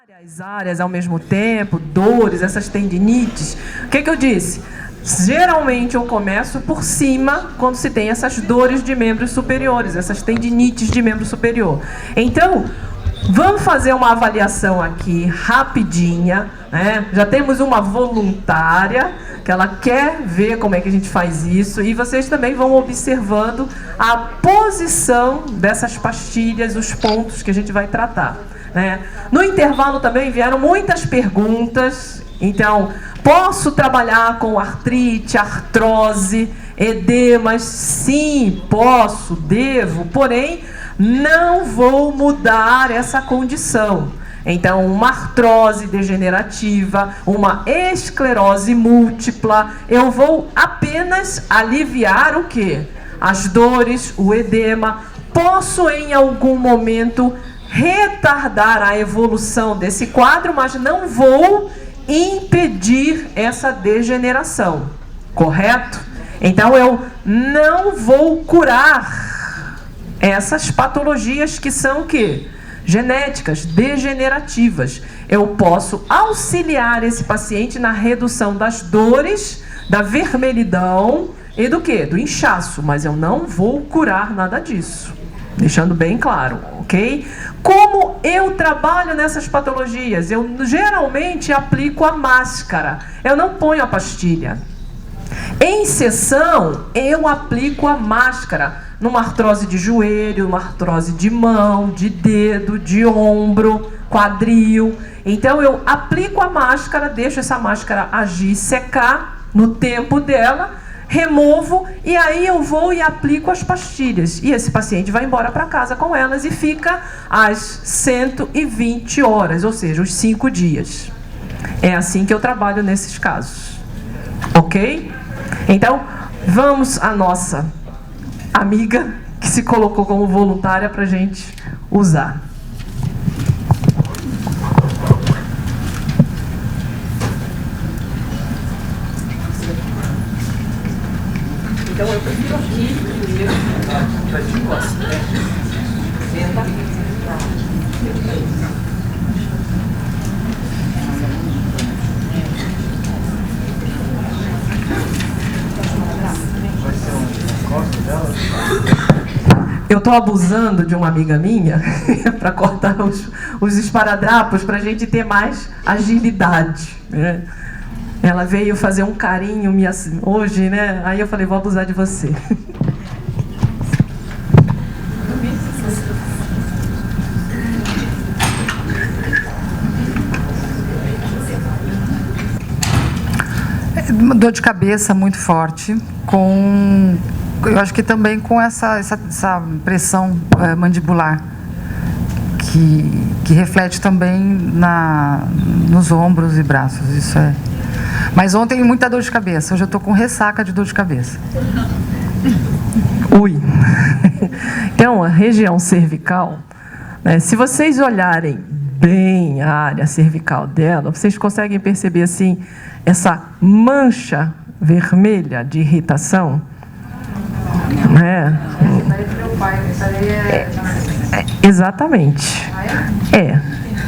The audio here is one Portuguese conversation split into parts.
várias áreas ao mesmo tempo, dores, essas tendinites. O que eu disse? Geralmente eu começo por cima quando se tem essas dores de membros superiores, essas tendinites de membro superior. Então, vamos fazer uma avaliação aqui rapidinha, né? Já temos uma voluntária que ela quer ver como é que a gente faz isso, e vocês também vão observando a posição dessas pastilhas, os pontos que a gente vai tratar, né? No intervalo também vieram muitas perguntas. Então, posso trabalhar com artrite, artrose, edemas? Sim, posso, devo, porém não vou mudar essa condição. Então, uma artrose degenerativa, uma esclerose múltipla, eu vou apenas aliviar o quê? As dores, o edema. Posso, em algum momento, retardar a evolução desse quadro, mas não vou impedir essa degeneração, correto? Então, eu não vou curar essas patologias que são o quê? Genéticas, degenerativas. Eu posso auxiliar esse paciente na redução das dores, da vermelhidão e do quê? Do inchaço, mas eu não vou curar nada disso. Deixando bem claro, ok? Como eu trabalho nessas patologias? Eu geralmente aplico a máscara, eu não ponho a pastilha. Em sessão, eu aplico a máscara numa artrose de joelho, numa artrose de mão, de dedo, de ombro, quadril. Então, eu aplico a máscara, deixo essa máscara agir, secar no tempo dela, removo e aí eu vou e aplico as pastilhas. E esse paciente vai embora para casa com elas e fica às 120 horas, ou seja, os 5 dias. É assim que eu trabalho nesses casos. Ok? Então, vamos à nossa amiga que se colocou como voluntária para a gente usar. Então eu prefiro aqui primeiro. Vai de costas, né? Senta. Eu estou abusando de uma amiga minha para cortar os esparadrapos para a gente ter mais agilidade, né? Ela veio fazer um carinho hoje, né? Aí eu falei, vou abusar de você. Uma dor de cabeça muito forte, eu acho que também com essa pressão mandibular, que reflete também nos ombros e braços. Isso é. Mas ontem muita dor de cabeça, hoje eu estou com ressaca de dor de cabeça. Ui! Então, a região cervical, né, se vocês olharem bem a área cervical dela, vocês conseguem perceber assim, essa mancha vermelha de irritação? Né? Exatamente.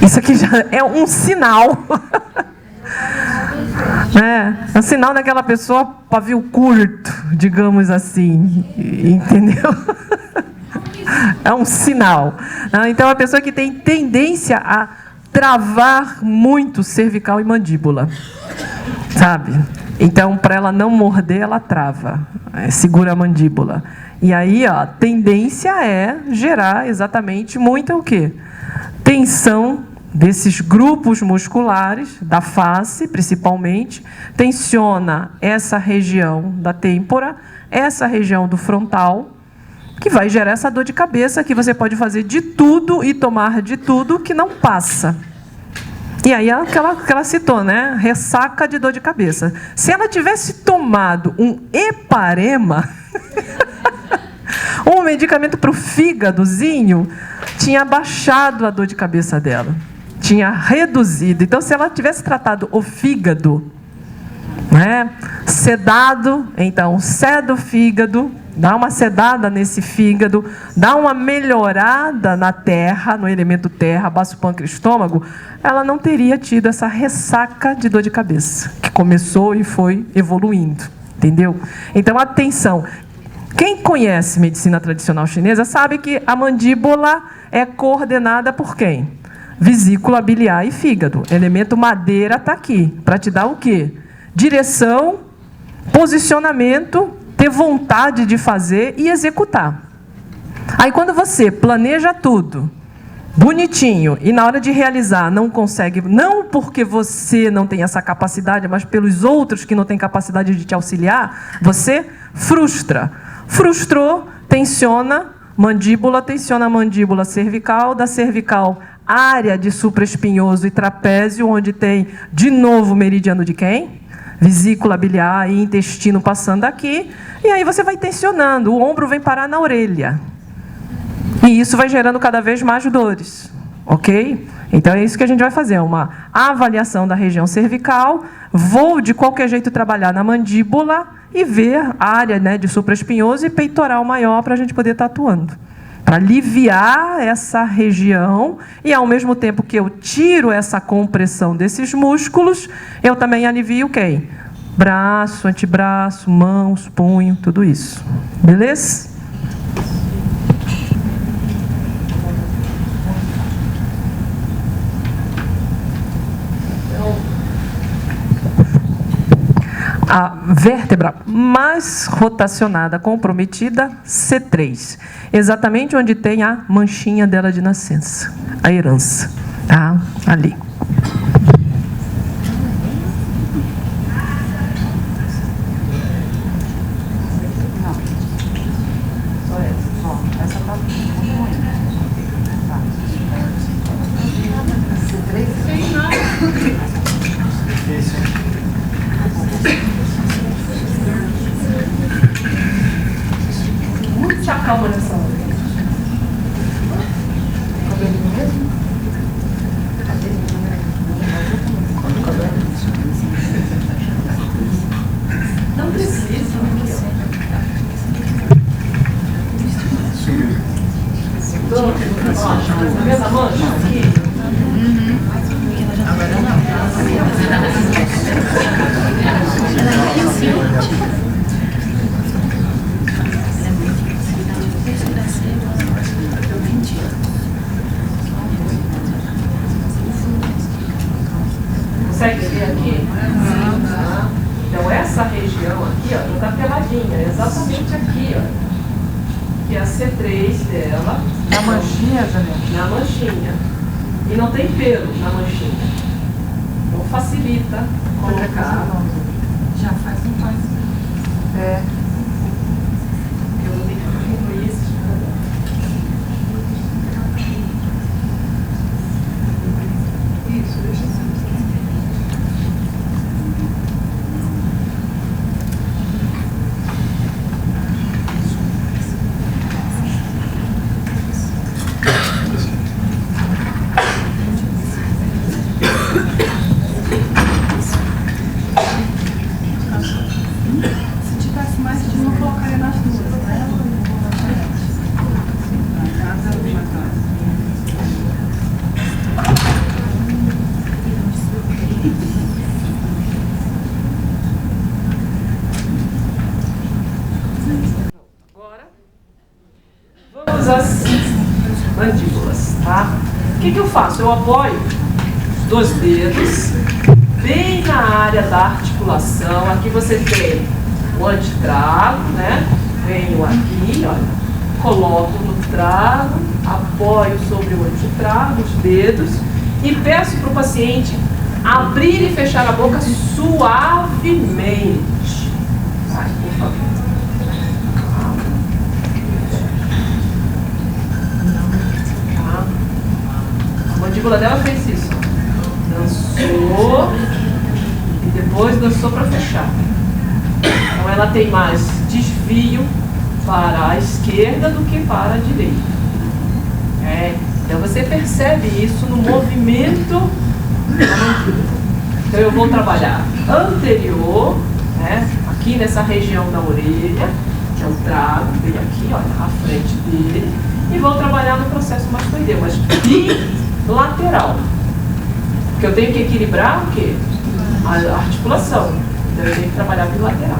Isso aqui já é um sinal. É um sinal daquela pessoa pavio curto, digamos assim, entendeu? É um sinal. Então, a pessoa que tem tendência a travar muito cervical e mandíbula, sabe? Então, para ela não morder, ela trava, segura a mandíbula. E aí, ó, a tendência é gerar exatamente muita o quê? Tensão desses grupos musculares, da face, principalmente, tensiona essa região da têmpora, essa região do frontal, que vai gerar essa dor de cabeça, que você pode fazer de tudo e tomar de tudo que não passa. E aí, que ela citou, né? Ressaca de dor de cabeça. Se ela tivesse tomado um heparema, um medicamento para o fígadozinho, tinha baixado a dor de cabeça dela. Tinha reduzido. Então, se ela tivesse tratado o fígado, né, sedado, então, ceda o fígado, dá uma sedada nesse fígado, dá uma melhorada na terra, no elemento terra, baço, pâncreas, estômago, ela não teria tido essa ressaca de dor de cabeça, que começou e foi evoluindo, entendeu? Então, atenção, quem conhece medicina tradicional chinesa sabe que a mandíbula é coordenada por quem? Vesícula biliar e fígado. Elemento madeira está aqui, para te dar o quê? Direção, posicionamento, ter vontade de fazer e executar. Aí quando você planeja tudo, bonitinho, e na hora de realizar não consegue, não porque você não tem essa capacidade, mas pelos outros que não têm capacidade de te auxiliar, você frustra. Frustrou, tensiona a mandíbula cervical, da cervical área de supraespinhoso e trapézio, onde tem de novo o meridiano de quem? Vesícula biliar e intestino passando aqui, e aí você vai tensionando, o ombro vem parar na orelha. E isso vai gerando cada vez mais dores, ok? Então é isso que a gente vai fazer, uma avaliação da região cervical, vou de qualquer jeito trabalhar na mandíbula e ver a área, né, de supraespinhoso e peitoral maior para a gente poder estar atuando. Para aliviar essa região e, ao mesmo tempo que eu tiro essa compressão desses músculos, eu também alivio quem? Braço, antebraço, mãos, punho, tudo isso. Beleza? A vértebra mais rotacionada, comprometida, C3. Exatamente onde tem a manchinha dela de nascença, a herança. Tá? Ali. Calma nessa hora. Não precisa. Tá vendo a mancha aqui? Agora não. Consegue ver aqui? Então essa região aqui, ó, já está peladinha, exatamente aqui, ó, que é a C3 dela. Na manchinha, Janete? Na manchinha. E não tem pelo na manchinha. Então facilita colocar. Já faz um faz. É. Eu vou ter que diminuir isso. Isso, deixa assim. Se tivesse mais de uma, eu colocaria nas duas, né? Agora, vamos às mandíbulas, tá? O que eu faço? Eu apoio os dois dedos bem na área da articulação. Aqui você tem o antetrago, né? Venho aqui, olha, coloco no trago, apoio sobre o antetrago, os dedos, e peço para o paciente abrir e fechar a boca suavemente. Vai, por favor. Tá? A mandíbula dela fez isso. Dançou e depois dançou para fechar. Então ela tem mais desvio para a esquerda do que para a direita. Então você percebe isso no movimento da mandíbula. Então eu vou trabalhar anterior, né, aqui nessa região da orelha, Eu trago, venho aqui, olha, à frente dele, e vou trabalhar no processo mastoideu, mas bilateral. Porque eu tenho que equilibrar o quê? A articulação. Então eu tenho que trabalhar bilateral.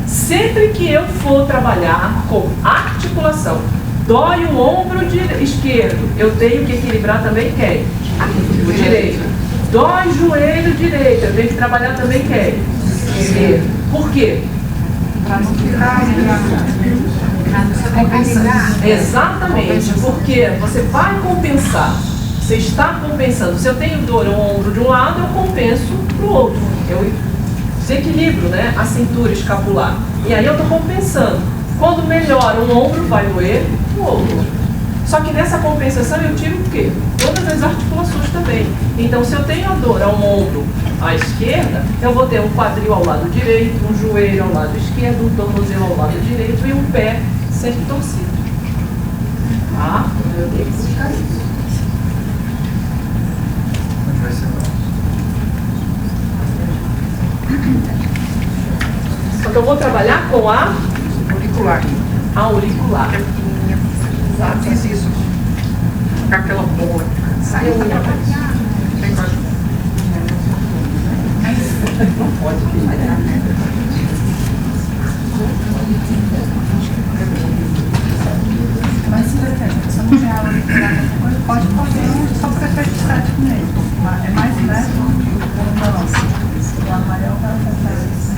Sempre que eu for trabalhar com articulação, dói o ombro esquerdo, eu tenho que equilibrar também quem? O direito. Dói o joelho direito, eu tenho que trabalhar também quem? Esquerdo. Por quê? Para não ficar compensando. Exatamente, porque você vai compensar. Você está compensando. Se eu tenho dor no ombro de um lado, eu compenso para o outro. Eu desequilibro, né, a cintura escapular. E aí eu estou compensando. Quando melhora um ombro, vai doer o outro. Só que nessa compensação eu tiro o quê? Todas as articulações também. Então, se eu tenho a dor a um ombro à esquerda, eu vou ter um quadril ao lado direito, um joelho ao lado esquerdo, um tornozelo ao lado direito e um pé sempre torcido. Tá? Eu tenho que buscar isso. Então, eu vou trabalhar com a Auricular. auricular. Exato, fiz isso. Ficar aquela bola. Saiu. Não pode. Mas se você não tem aula pode fazer só para efeito estético mesmo. É mais leve do que o nosso. O amarelo para fazer isso.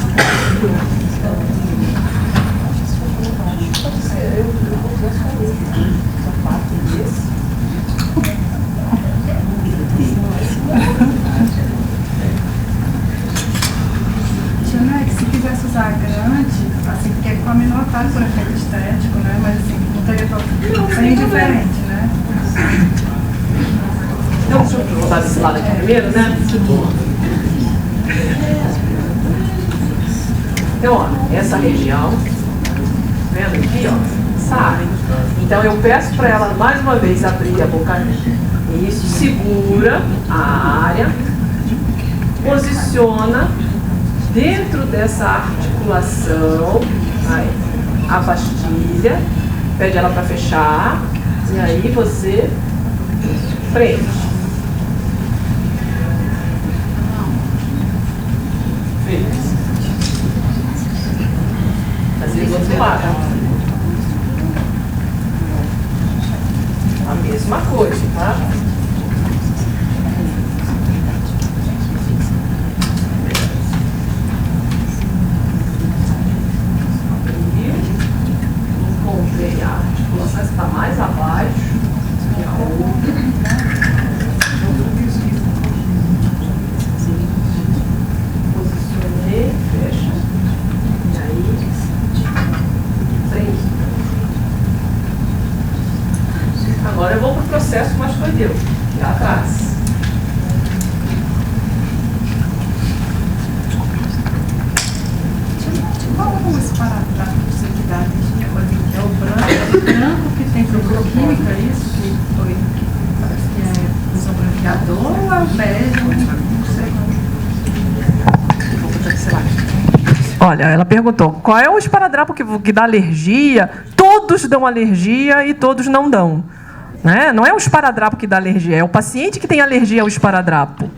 Tia Meg, se quisesse usar grande, assim, porque com a minotária por efeito estético, né? Mas assim, não teria problema. Bem diferente, né? Então, deixa eu botar desse lado aqui primeiro, né? Então, ó, essa região, vendo aqui, ó, sai. Então, eu peço para ela, mais uma vez, abrir a boca. Isso, segura a área, posiciona dentro dessa articulação, aí, a pastilha, pede ela para fechar, e aí você prende. Fez. Fazer do outro lado. A mesma coisa, tá? Encontrei a articulação, está mais abaixo que a outra. Posicionei, fecha. E aí, prende. Agora eu vou para o processo mastoideu, que é atrás. Qual é o esparadrapo que você que dá alergia? É o branco que tem proquímica, isso? Que foi, parece que é usa branqueador ou é o bege? Não sei. Olha, ela perguntou, qual é o esparadrapo que dá alergia? Todos dão alergia e todos não dão. Né? Não é o esparadrapo que dá alergia, é o paciente que tem alergia ao esparadrapo.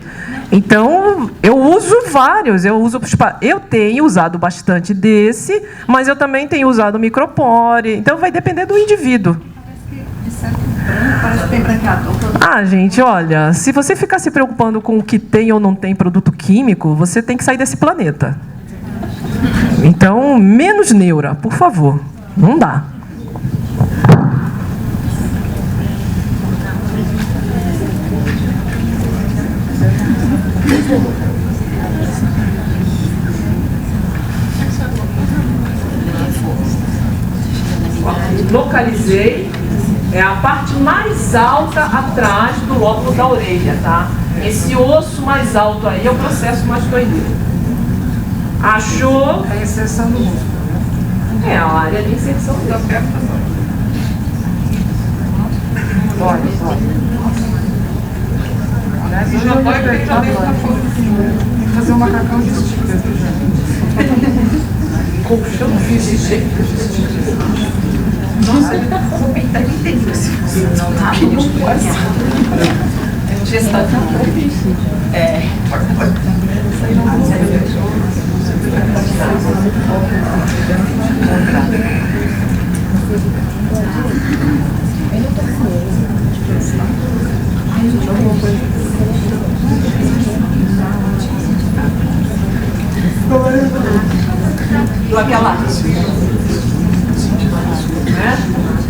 Então, eu uso vários. Eu tenho usado bastante desse, mas eu também tenho usado o micropore. Então, vai depender do indivíduo. Parece que tem branqueador. Ah, gente, olha, se você ficar se preocupando com o que tem ou não tem produto químico, você tem que sair desse planeta. Então, menos neura, por favor. Não dá. Localizei, é a parte mais alta atrás do lóbulo da orelha, tá? Esse osso mais alto aí é o processo mastoideu. Achou? É a inserção do músculo. É a área de inserção da perna. Pode. Aliás, hoje eu vou apertar agora. Tem que fazer um macacão de esticas, gente. colchão desse jeito. Nossa, vou pintar inteiro se você não pode. Gestação. É. Aquela. Né?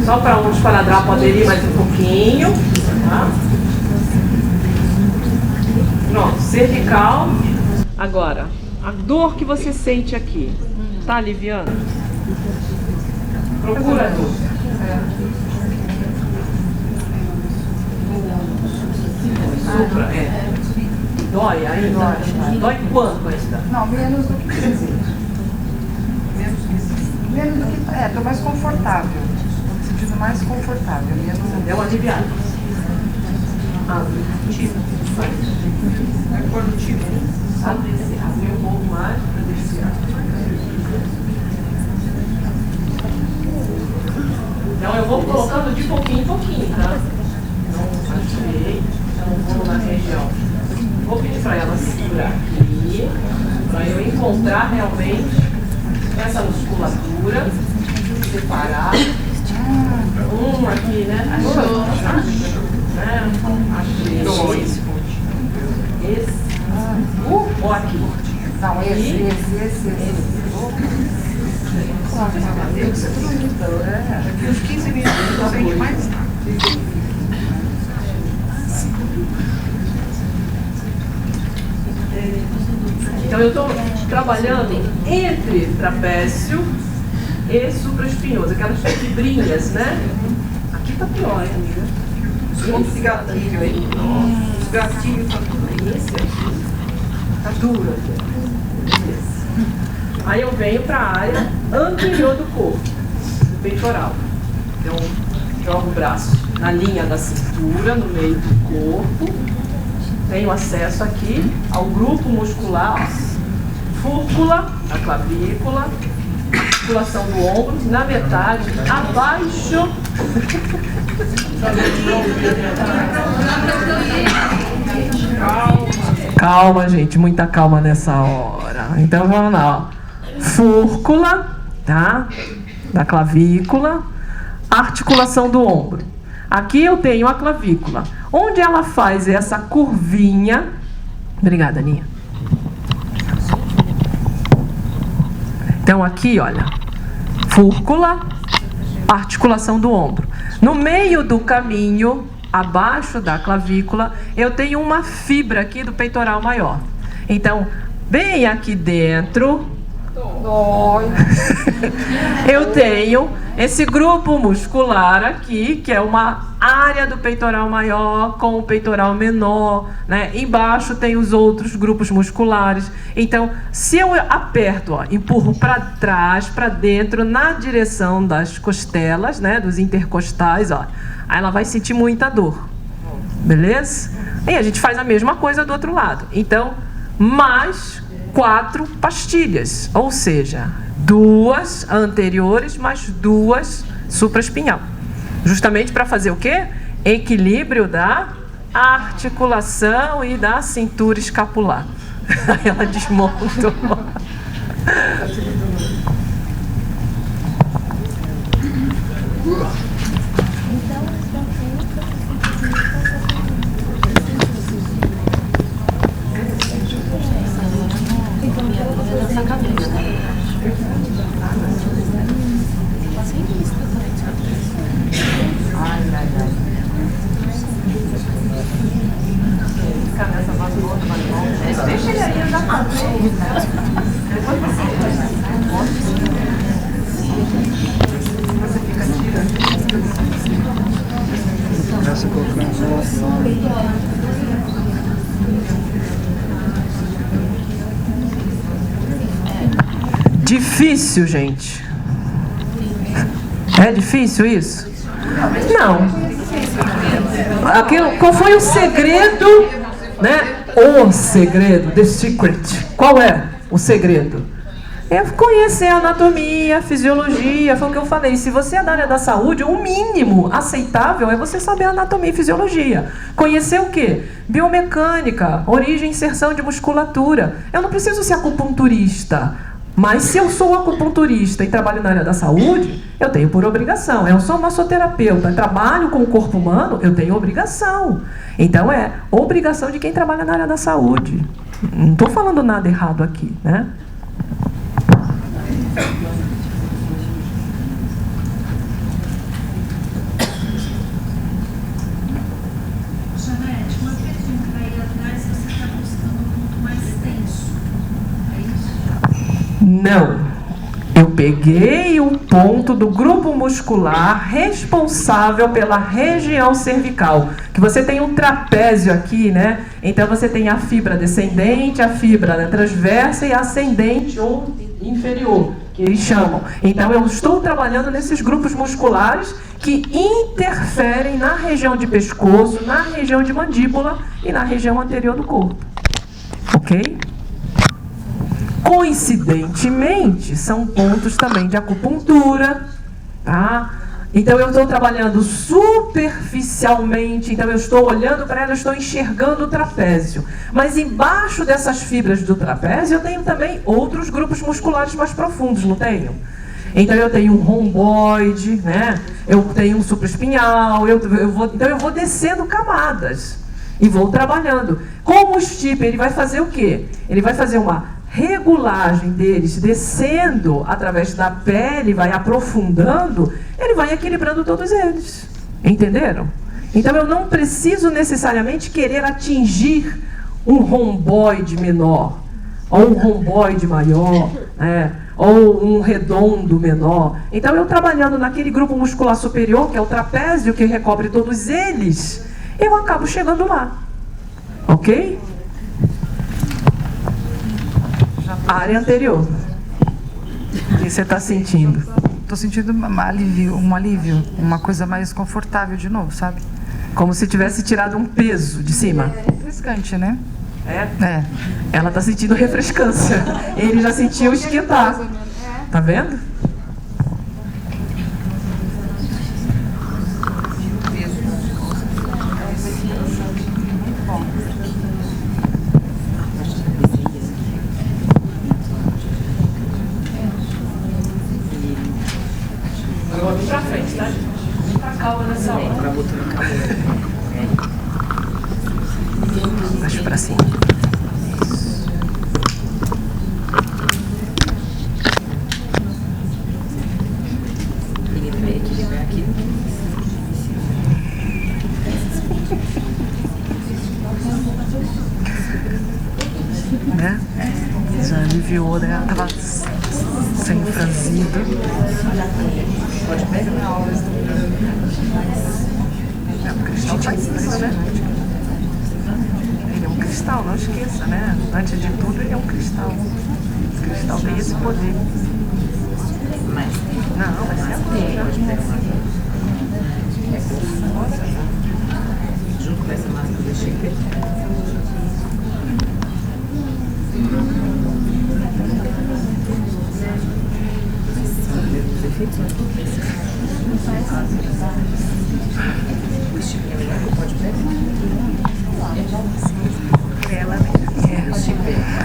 Só para um esparadrapo poder ir mais um pouquinho. Tá? Pronto, cervical. Agora, a dor que você sente aqui, tá aliviando? Procura a dor. Supra, Dói ainda? Dói quanto ainda? Não, menos do que precisa. Menos do que... tô mais confortável. Tô me sentindo mais confortável. Deu uma aliviada. Tipo. Vai pôr no tipo. Abre um pouco mais para descer. Então eu vou colocando de pouquinho em pouquinho, tá? Não atirei. Então vamos na região. Vou pedir para ela segurar aqui, para eu encontrar realmente essa musculatura, separar. Aqui, né? Achei. Dois. Esse. Ou aqui. Não, esse. Daqui uns 15 minutos eu sente mais nada. Então eu estou trabalhando entre trapézio e supraespinhoso, aquelas fibrinhas, né? Aqui tá pior, hein, amiga? Esse gatilho aí. Os gatilhos estão tudo aí. Esse aqui tá duro aqui. Esse. Aí eu venho para a área anterior do corpo, do peitoral. Então, jogo o braço na linha da cintura, no meio do corpo. Tenho acesso aqui ao grupo muscular, fúrcula, a clavícula, articulação do ombro, na metade, abaixo. Calma, gente, muita calma nessa hora. Então vamos lá, ó. Fúrcula, tá? Da clavícula, articulação do ombro. Aqui eu tenho a clavícula. Onde ela faz essa curvinha... Obrigada, Aninha. Então aqui, olha, fúrcula, articulação do ombro. No meio do caminho, abaixo da clavícula, eu tenho uma fibra aqui do peitoral maior. Então, bem aqui dentro, eu tenho esse grupo muscular aqui, que é uma área do peitoral maior com o peitoral menor, né? Embaixo tem os outros grupos musculares. Então, se eu aperto, ó, empurro para trás, para dentro, na direção das costelas, né? Dos intercostais, ó, aí ela vai sentir muita dor. Beleza? E a gente faz a mesma coisa do outro lado. Então, mais 4 pastilhas, ou seja, 2 anteriores mais 2 supraespinhal. Justamente para fazer o quê? Equilíbrio da articulação e da cintura escapular. Aí ela desmontou. Deixa ele aí andar pra frente. Depois você fica tirando. Começa a colocar Difícil, gente. É difícil isso? Não. Qual foi o segredo, né? O segredo, the secret. Qual é o segredo? É conhecer a anatomia, a fisiologia, foi o que eu falei. Se você é da área da saúde, o mínimo aceitável é você saber a anatomia e fisiologia. Conhecer o quê? Biomecânica, origem e inserção de musculatura. Eu não preciso ser acupunturista, mas se eu sou acupunturista e trabalho na área da saúde, eu tenho por obrigação. Eu sou massoterapeuta, trabalho com o corpo humano, eu tenho obrigação. Então é obrigação de quem trabalha na área da saúde. Não estou falando nada errado aqui, né? Janete, uma pergunta aí atrás, você está buscando um ponto mais tenso, é isso? Não. Eu peguei o ponto do grupo muscular responsável pela região cervical. Que você tem um trapézio aqui, né? Então você tem a fibra descendente, a fibra transversa e a ascendente ou inferior, que eles chamam. Então eu estou trabalhando nesses grupos musculares que interferem na região de pescoço, na região de mandíbula e na região anterior do corpo. Ok? Coincidentemente, são pontos também de acupuntura, tá? Então eu estou trabalhando superficialmente, então eu estou olhando para ela, eu estou enxergando o trapézio. Mas embaixo dessas fibras do trapézio eu tenho também outros grupos musculares mais profundos, não tenho? Então eu tenho um romboide, né? Eu tenho um supraespinhal, então eu vou descendo camadas e vou trabalhando. Como o Stipe, ele vai fazer o quê? Ele vai fazer uma regulagem deles, descendo através da pele, vai aprofundando, ele vai equilibrando todos eles. Entenderam? Então eu não preciso necessariamente querer atingir um romboide menor, ou um romboide maior, né? Ou um redondo menor. Então eu trabalhando naquele grupo muscular superior, que é o trapézio, que recobre todos eles, eu acabo chegando lá. Ok? Área anterior. O que você está sentindo? Estou sentindo um alívio, uma coisa mais confortável de novo, sabe? Como se tivesse tirado um peso de cima. É refrescante, né? É? Ela está sentindo refrescância. Ele já sentiu esquentar. Tá vendo? Agora vem pra frente, tá, gente? Muita calma nessa hora. Baixo pra cima. Né? Já aliviou, né? Tava sem franzido. Pode pegar na aula. É um cristal impressionante. Ele é um cristal, não esqueça, né? Antes de tudo, ele é um cristal. Esse cristal tem esse poder. Não, vai ser agora. Junto com essa máscara do Chico.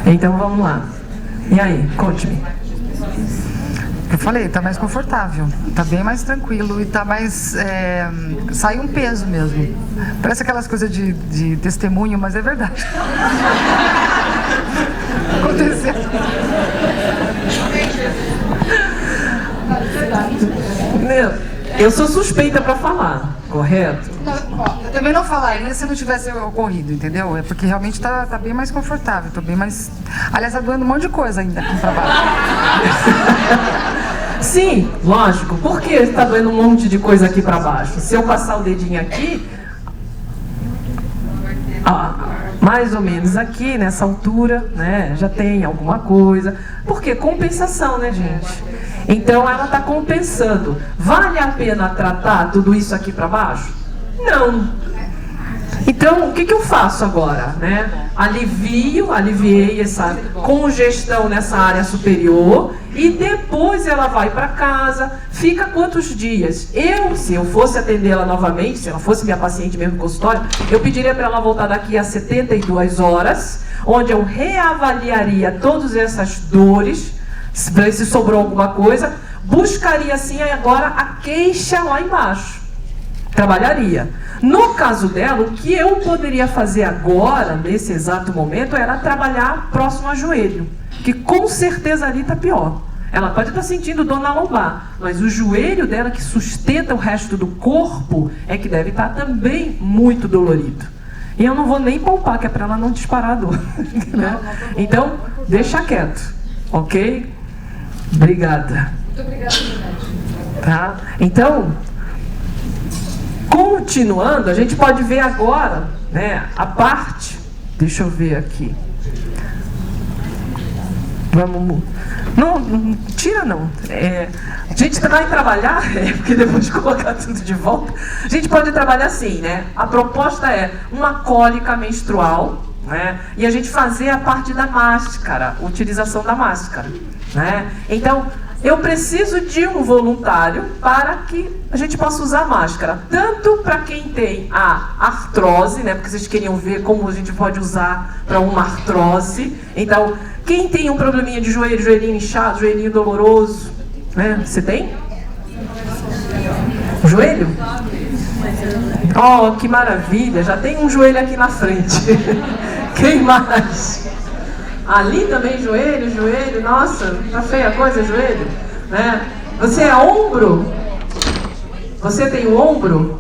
Então vamos lá. E aí, conte-me. Eu falei, tá mais confortável, tá bem mais tranquilo e tá mais... sai um peso mesmo. Parece aquelas coisas de testemunho, mas é verdade. Aconteceu. Eu sou suspeita para falar, correto? Eu também não falaria se não tivesse ocorrido, entendeu? É porque realmente tá bem mais confortável, tô bem mais... Aliás, tá doendo um monte de coisa ainda aqui pra baixo. Sim, lógico. Por que está doendo um monte de coisa aqui para baixo? Se eu passar o dedinho aqui, mais ou menos aqui, nessa altura, né, já tem alguma coisa. Por quê? Compensação, né, gente? Então ela está compensando. Vale a pena tratar tudo isso aqui para baixo? Não. Então, o que eu faço agora, né? Aliviei essa congestão nessa área superior e depois ela vai para casa. Fica quantos dias? Se eu fosse atendê-la novamente, se ela fosse minha paciente mesmo no consultório, eu pediria para ela voltar daqui a 72 horas, onde eu reavaliaria todas essas dores, ver se sobrou alguma coisa, buscaria assim agora a queixa lá embaixo. Trabalharia. No caso dela, o que eu poderia fazer agora, nesse exato momento, era trabalhar próximo ao joelho, que com certeza ali está pior. Ela pode estar sentindo dor na lombar, mas o joelho dela, que sustenta o resto do corpo, é que deve estar também muito dolorido. E eu não vou nem palpar, que é para ela não disparar a dor. Né? Então, deixa quieto, ok? Obrigada. Muito obrigada, tá? Então, continuando, a gente pode ver agora, né, a parte. Deixa eu ver aqui. Vamos. Não tira não. A gente vai trabalhar, porque depois de colocar tudo de volta, a gente pode trabalhar assim, né? A proposta é uma cólica menstrual, né? E a gente fazer a parte da máscara, utilização da máscara, né? Então, eu preciso de um voluntário para que a gente possa usar máscara. Tanto para quem tem a artrose, né? Porque vocês queriam ver como a gente pode usar para uma artrose. Então, quem tem um probleminha de joelho, joelhinho inchado, joelhinho doloroso, né? Você tem? O joelho? Oh, que maravilha! Já tem um joelho aqui na frente. Quem mais? Ali também joelho, nossa, tá feia a coisa, joelho, né? Você é ombro? Você tem o ombro?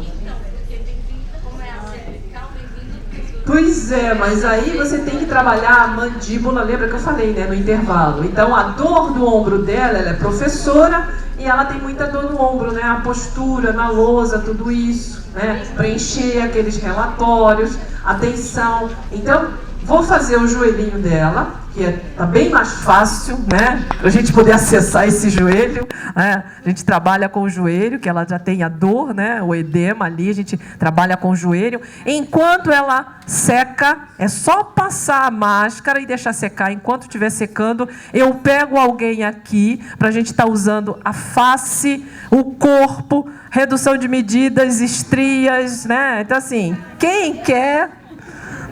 Pois é, mas aí você tem que trabalhar a mandíbula, lembra que eu falei, né, no intervalo. Então a dor do ombro dela, ela é professora e ela tem muita dor no ombro, né? A postura, na lousa, tudo isso, né? Preencher aqueles relatórios, atenção. Então, vou fazer o joelhinho dela, que tá bem mais fácil, né? Pra gente poder acessar esse joelho, né? A gente trabalha com o joelho, que ela já tem a dor, né? O edema ali, a gente trabalha com o joelho. Enquanto ela seca, é só passar a máscara e deixar secar. Enquanto estiver secando, eu pego alguém aqui, pra gente estar usando a face, o corpo, redução de medidas, estrias, né? Então, assim, quem quer,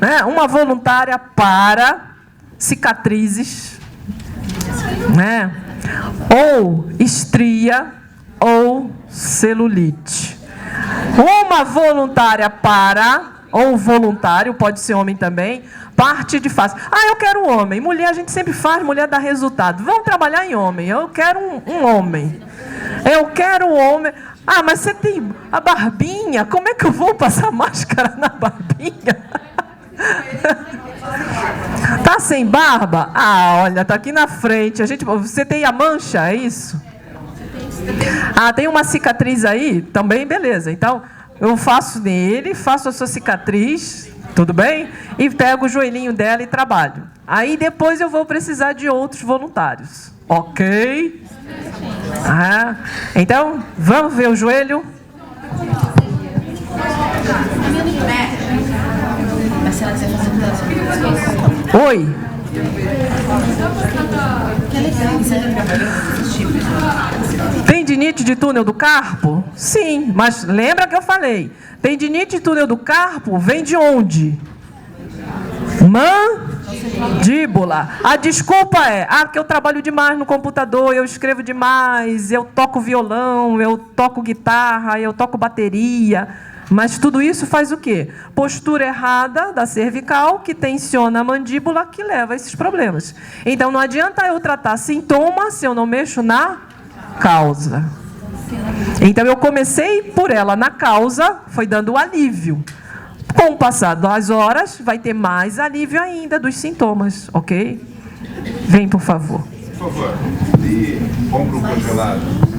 né, uma voluntária para cicatrizes, né, ou estria ou celulite. Uma voluntária ou um voluntário, pode ser homem também, parte de face. Ah, eu quero um homem. Mulher a gente sempre faz, mulher dá resultado. Vamos trabalhar em homem. Eu quero um homem. Eu quero um homem. Ah, mas você tem a barbinha. Como é que eu vou passar máscara na barbinha? Tá sem barba? Ah, olha, tá aqui na frente. Você tem a mancha, é isso? Ah, tem uma cicatriz aí? Também, beleza. Então, eu faço nele, faço a sua cicatriz, tudo bem? E pego o joelhinho dela e trabalho. Aí depois eu vou precisar de outros voluntários. Ok? Ah, então, vamos ver o joelho? Oi. Tendinite de túnel do carpo? Sim, mas lembra que eu falei? Tendinite de túnel do carpo vem de onde? Mandíbula. A desculpa é, porque eu trabalho demais no computador, eu escrevo demais, eu toco violão, eu toco guitarra, eu toco bateria. Mas tudo isso faz o quê? Postura errada da cervical, que tensiona a mandíbula, que leva a esses problemas. Então, não adianta eu tratar sintoma se eu não mexo na causa. Então, eu comecei por ela na causa, foi dando alívio. Com o passar das horas, vai ter mais alívio ainda dos sintomas, ok? Vem, por favor. Por favor. E ombro congelado.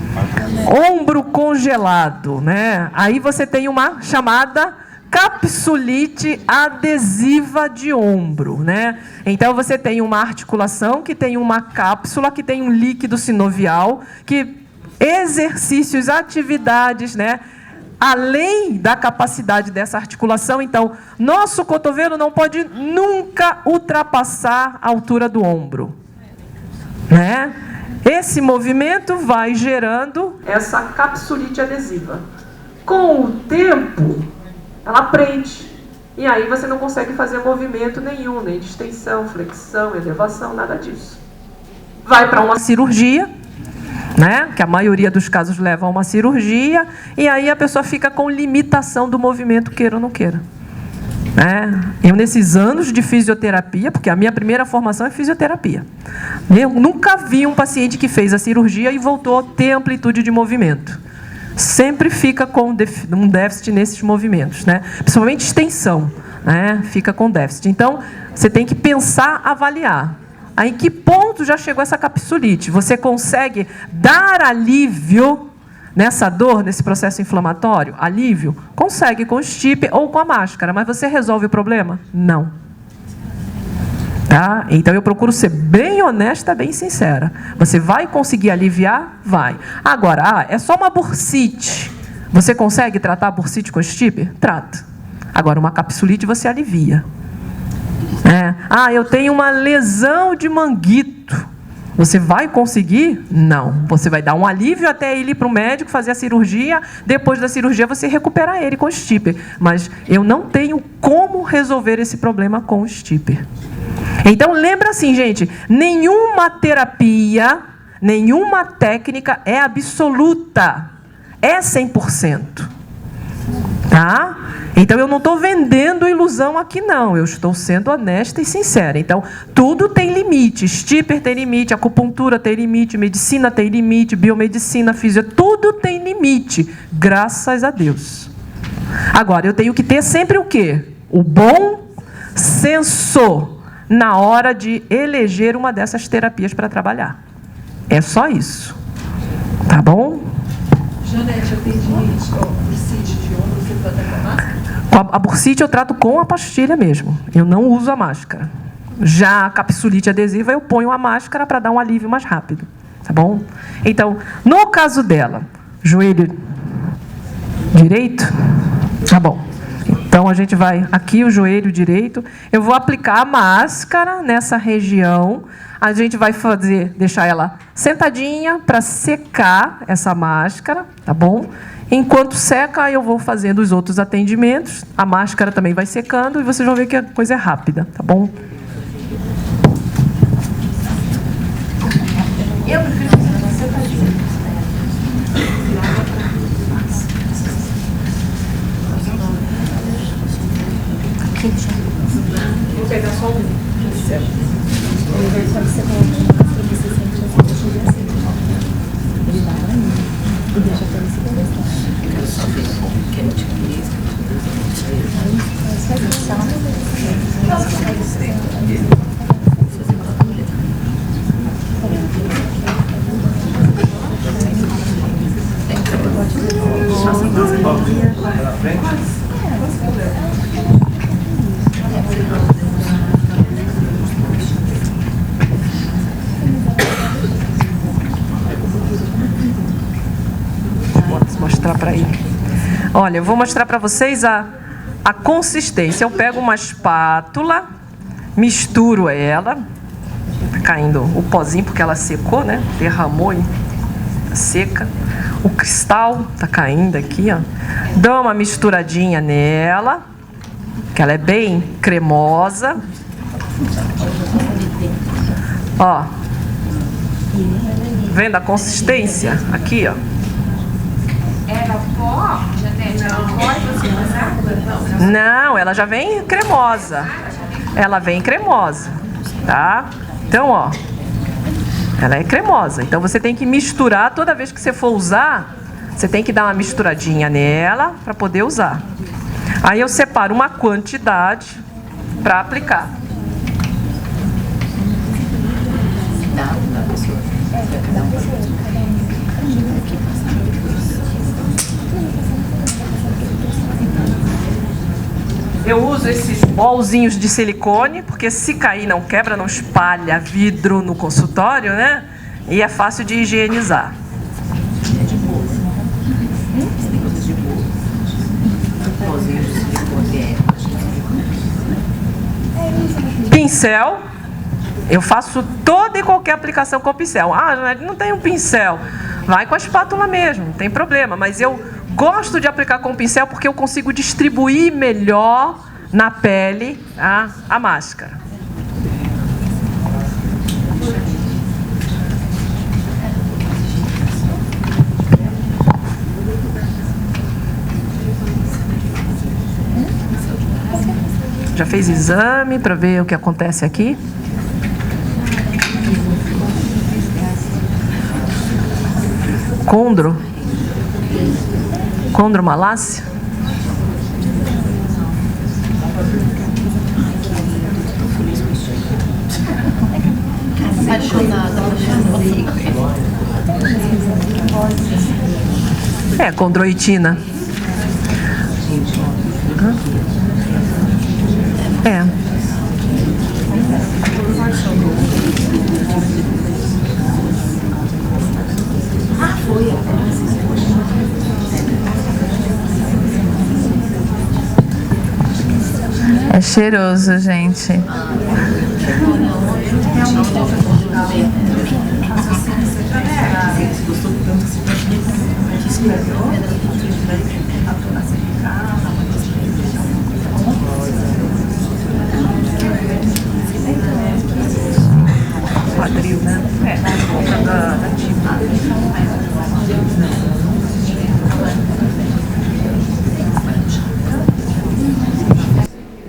Ombro congelado, né? Aí você tem uma chamada capsulite adesiva de ombro, né? Então você tem uma articulação que tem uma cápsula, que tem um líquido sinovial, que exercícios, atividades, né, além da capacidade dessa articulação. Então, nosso cotovelo não pode nunca ultrapassar a altura do ombro, né? Esse movimento vai gerando essa capsulite adesiva. Com o tempo, ela prende. E aí você não consegue fazer movimento nenhum, nem de extensão, flexão, elevação, nada disso. Vai para uma cirurgia, né? Que a maioria dos casos leva a uma cirurgia, e aí a pessoa fica com limitação do movimento, queira ou não queira. Eu, nesses anos de fisioterapia, porque a minha primeira formação é fisioterapia, eu nunca vi um paciente que fez a cirurgia e voltou a ter amplitude de movimento. Sempre fica com um déficit nesses movimentos, né? Principalmente extensão, né? Fica com déficit. Então, você tem que pensar, avaliar. Em que ponto já chegou essa capsulite? Você consegue dar alívio nessa dor, nesse processo inflamatório? Alívio? Consegue com o stipper ou com a máscara, mas você resolve o problema? Não. Tá? Então eu procuro ser bem honesta, bem sincera. Você vai conseguir aliviar? Vai. Agora, é só uma bursite. Você consegue tratar a bursite com stipper? Trata. Agora, uma capsulite você alivia. Eu tenho uma lesão de manguito. Você vai conseguir? Não. Você vai dar um alívio até ele ir para o médico, fazer a cirurgia. Depois da cirurgia, você recuperar ele com o stipper. Mas eu não tenho como resolver esse problema com o stipper. Então, lembra assim, gente, nenhuma terapia, nenhuma técnica é absoluta. É 100%. Tá? Então, eu não estou vendendo ilusão aqui, não. Eu estou sendo honesta e sincera. Então, tudo tem limite. Stipper tem limite, acupuntura tem limite, medicina tem limite, biomedicina, fisioterapia, tudo tem limite. Graças a Deus. Agora, eu tenho que ter sempre o quê? O bom senso na hora de eleger uma dessas terapias para trabalhar. É só isso. Tá bom? Janete, eu tenho bursite de ombro, você trata com a máscara? A bursite eu trato com a pastilha mesmo. Eu não uso a máscara. Já a capsulite adesiva eu ponho a máscara para dar um alívio mais rápido. Tá bom? Então, no caso dela, joelho direito? Tá bom. Então, a gente vai aqui, o joelho direito. Eu vou aplicar a máscara nessa região. A gente vai deixar ela sentadinha para secar essa máscara, tá bom? Enquanto seca, eu vou fazendo os outros atendimentos. A máscara também vai secando e vocês vão ver que a coisa é rápida, tá bom? Eu prefiro fazer ela sentadinha. Vou pegar só um. Quando você coloca a máscara, você sente as coxinhas assim. Ele dá lá e deixa aparecer. Eu só fiz um pouco que eu te queria. Faz isso, mostrar para ele. Olha, eu vou mostrar para vocês a consistência. Eu pego uma espátula, misturo ela, tá caindo o pozinho porque ela secou, né? Derramou e seca. O cristal tá caindo aqui, ó. Dou uma misturadinha nela, que ela é bem cremosa. Ó. Vendo a consistência? Aqui, ó. Era pó? Já era pó e você passava? Não, ela já vem cremosa. Ela vem cremosa, tá? Então, ó. Ela é cremosa. Então, você tem que misturar. Toda vez que você for usar, você tem que dar uma misturadinha nela para poder usar. Aí, eu separo uma quantidade para aplicar. Eu uso esses bolzinhos de silicone, porque se cair não quebra, não espalha vidro no consultório, né? E é fácil de higienizar. pincel, eu faço toda e qualquer aplicação com pincel. Ah, não tem um pincel. Vai com a espátula mesmo, não tem problema. Mas eu gosto de aplicar com pincel porque eu consigo distribuir melhor na pele a máscara. Já fez exame para ver o que acontece aqui? Condromalácia? Condroitina. É cheiroso, gente. Quadril, né?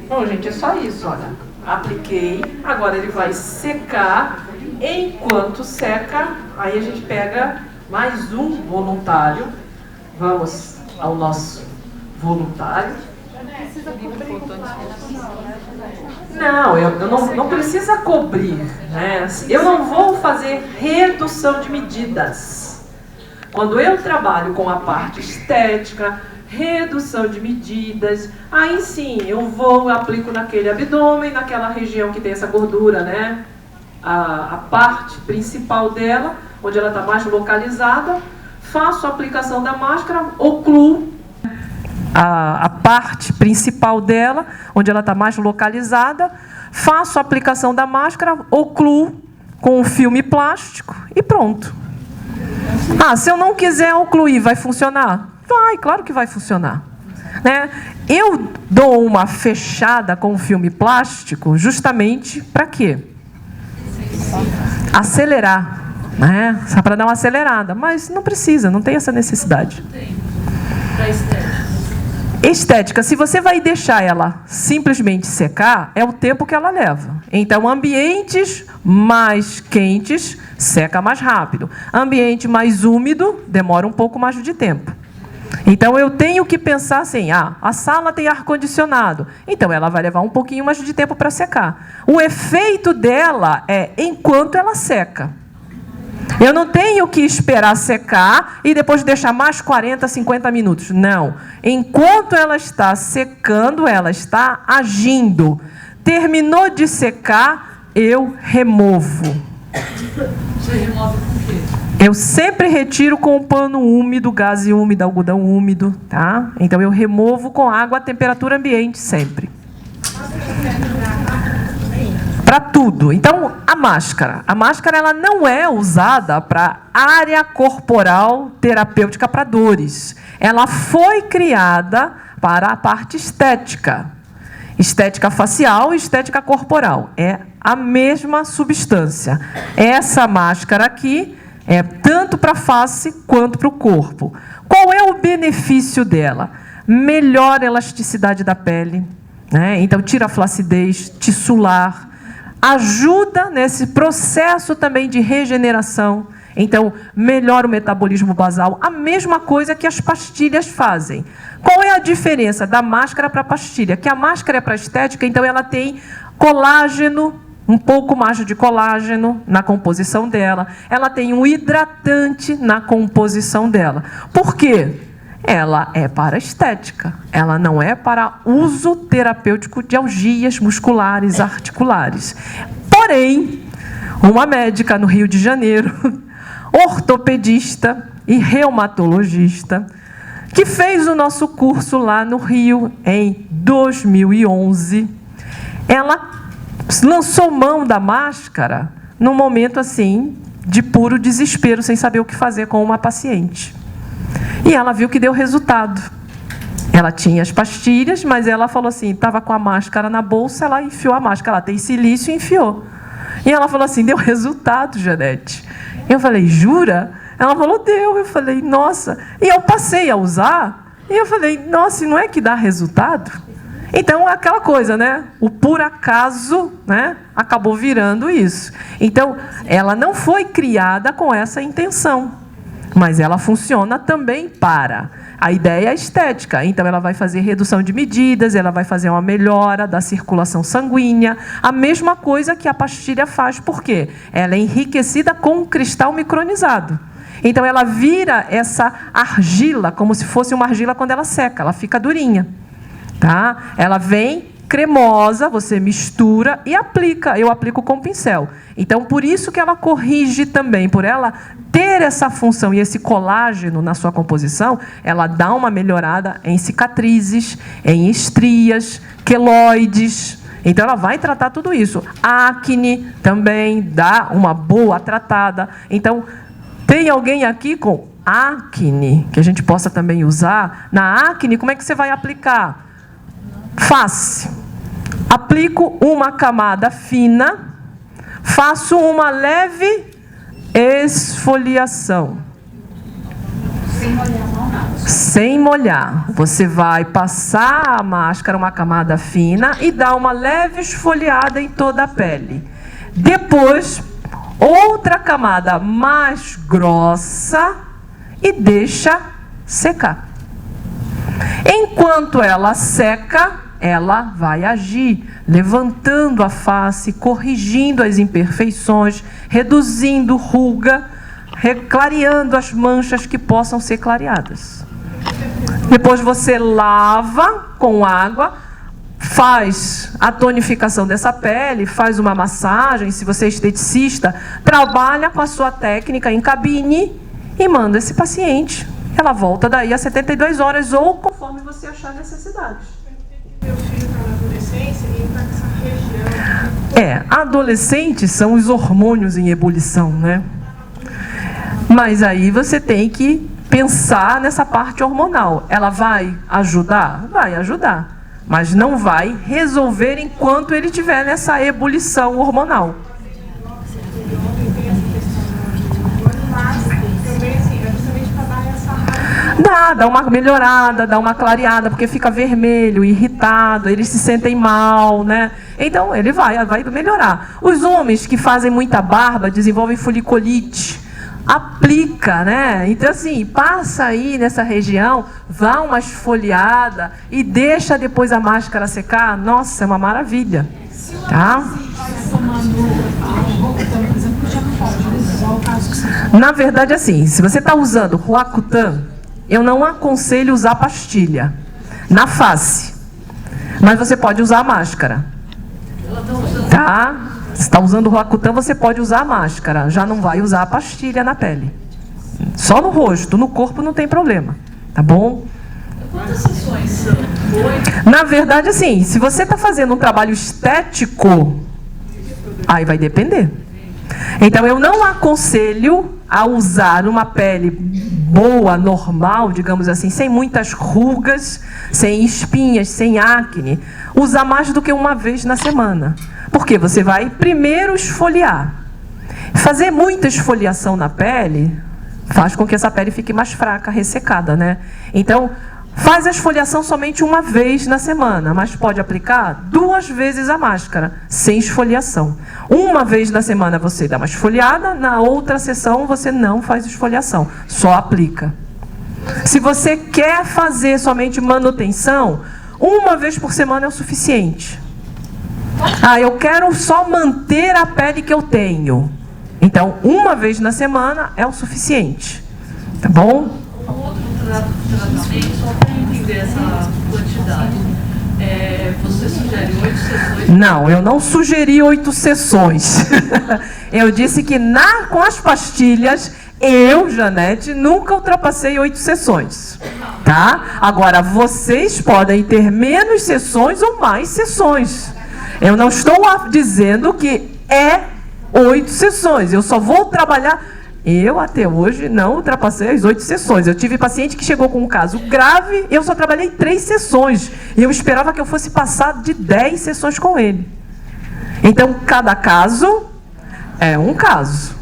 Bom, gente, é só isso, olha. Apliquei, agora ele vai secar. Enquanto seca, aí a gente pega mais um voluntário. Vamos ao nosso voluntário. Não, não precisa cobrir, né? Eu não vou fazer redução de medidas. Quando eu trabalho com a parte estética, redução de medidas, aí sim, eu aplico naquele abdômen, naquela região que tem essa gordura, né? A parte principal dela, onde ela está mais localizada, faço a aplicação da máscara, ocluo a parte principal dela, onde ela está mais localizada, faço a aplicação da máscara, ocluo com um filme plástico e pronto. Se eu não quiser ocluir, vai funcionar? Vai, claro que vai funcionar. Né? Eu dou uma fechada com o filme plástico justamente para quê? Acelerar, né? Só para dar uma acelerada, mas não precisa, não tem essa necessidade. Estética, se você vai deixar ela simplesmente secar, é o tempo que ela leva. Então, ambientes mais quentes, seca mais rápido. Ambiente mais úmido, demora um pouco mais de tempo. Então, eu tenho que pensar assim, a sala tem ar-condicionado, então ela vai levar um pouquinho mais de tempo para secar. O efeito dela é enquanto ela seca. Eu não tenho que esperar secar e depois deixar mais 40, 50 minutos. Não. Enquanto ela está secando, ela está agindo. Terminou de secar, eu removo. Você remove com o quê? Eu sempre retiro com pano úmido, gaze úmido, algodão úmido, tá? Então eu removo com água a temperatura ambiente sempre. Para tudo. Então, a máscara ela não é usada para área corporal terapêutica para dores. Ela foi criada para a parte estética. Estética facial e estética corporal. É a mesma substância. Essa máscara aqui é tanto para a face quanto para o corpo. Qual é o benefício dela? Melhora a elasticidade da pele, né? Então, tira a flacidez tissular, ajuda nesse processo também de regeneração. Então, melhora o metabolismo basal. A mesma coisa que as pastilhas fazem. Qual é a diferença da máscara para a pastilha? Que a máscara é para estética, então ela tem colágeno, um pouco mais de colágeno na composição dela. Ela tem um hidratante na composição dela. Por quê? Ela é para estética. Ela não é para uso terapêutico de algias musculares, articulares. Porém, uma médica no Rio de Janeiro, ortopedista e reumatologista, que fez o nosso curso lá no Rio em 2011, ela lançou mão da máscara num momento assim de puro desespero, sem saber o que fazer com uma paciente. E ela viu que deu resultado. Ela tinha as pastilhas, mas ela falou assim, estava com a máscara na bolsa, ela enfiou a máscara, ela tem silício e enfiou. E ela falou assim, deu resultado, Janete. Eu falei, jura? Ela falou, deu. Eu falei, nossa. E eu passei a usar, e eu falei, nossa, e não é que dá resultado? Então, aquela coisa, né? O por acaso, né, acabou virando isso. Então, ela não foi criada com essa intenção, mas ela funciona também para... A ideia é estética, então ela vai fazer redução de medidas, ela vai fazer uma melhora da circulação sanguínea, a mesma coisa que a pastilha faz, por quê? Ela é enriquecida com cristal micronizado. Então ela vira essa argila, como se fosse uma argila quando ela seca, ela fica durinha. Tá? Ela vem cremosa, você mistura e aplica. Eu aplico com pincel. Então, por isso que ela corrige também, por ela ter essa função e esse colágeno na sua composição, ela dá uma melhorada em cicatrizes, em estrias, queloides. Então, ela vai tratar tudo isso. Acne também dá uma boa tratada. Então, tem alguém aqui com acne que a gente possa também usar? Na acne, como é que você vai aplicar? Face. Aplico uma camada fina, faço uma leve esfoliação. Sem molhar. Você vai passar a máscara, uma camada fina, e dar uma leve esfoliada em toda a pele. Depois, outra camada mais grossa e deixa secar. Enquanto ela seca, ela vai agir, levantando a face, corrigindo as imperfeições, reduzindo ruga, clareando as manchas que possam ser clareadas. Depois você lava com água, faz a tonificação dessa pele, faz uma massagem, se você é esteticista, trabalha com a sua técnica em cabine e manda esse paciente. Ela volta daí a 72 horas ou conforme você achar necessidade. Meu filho está na adolescência e ele está nessa região. Adolescentes são os hormônios em ebulição, né? Mas aí você tem que pensar nessa parte hormonal. Ela vai ajudar? Vai ajudar. Mas não vai resolver enquanto ele estiver nessa ebulição hormonal. Dá uma melhorada, dá uma clareada, porque fica vermelho, irritado, eles se sentem mal, né? Então, ele vai melhorar. Os homens que fazem muita barba desenvolvem foliculite. Aplica, né? Então, assim, passa aí nessa região, dá uma esfoliada e deixa depois a máscara secar. Nossa, é uma maravilha. Tá? Na verdade, assim, se você está usando Roacutan, eu não aconselho usar pastilha na face, mas você pode usar a máscara, tá? Se está usando o Roacutan, você pode usar a máscara, já não vai usar a pastilha na pele. Só no rosto, no corpo não tem problema, tá bom? Quantas sessões são? 8? Na verdade, assim, se você está fazendo um trabalho estético, aí vai depender. Então, eu não aconselho a usar uma pele boa, normal, digamos assim, sem muitas rugas, sem espinhas, sem acne, usar mais do que uma vez na semana. Porque você vai primeiro esfoliar. Fazer muita esfoliação na pele faz com que essa pele fique mais fraca, ressecada, né? Então, faz a esfoliação somente uma vez na semana, mas pode aplicar 2 vezes a máscara, sem esfoliação. Uma vez na semana você dá uma esfoliada, na outra sessão você não faz esfoliação, só aplica. Se você quer fazer somente manutenção, 1 vez por semana é o suficiente. Eu quero só manter a pele que eu tenho. Então, 1 vez na semana é o suficiente. Tá bom? Um outro tratamento, só para entender essa quantidade. Você sugere 8 sessões? Não, eu não sugeri 8 sessões. Eu disse que com as pastilhas, eu, Janete, nunca ultrapassei 8 sessões. Tá? Agora, vocês podem ter menos sessões ou mais sessões. Eu não estou dizendo que é 8 sessões. Eu só vou trabalhar... Eu, até hoje, não ultrapassei as 8 sessões. Eu tive paciente que chegou com um caso grave, eu só trabalhei 3 sessões. E eu esperava que eu fosse passar de 10 sessões com ele. Então, cada caso é um caso.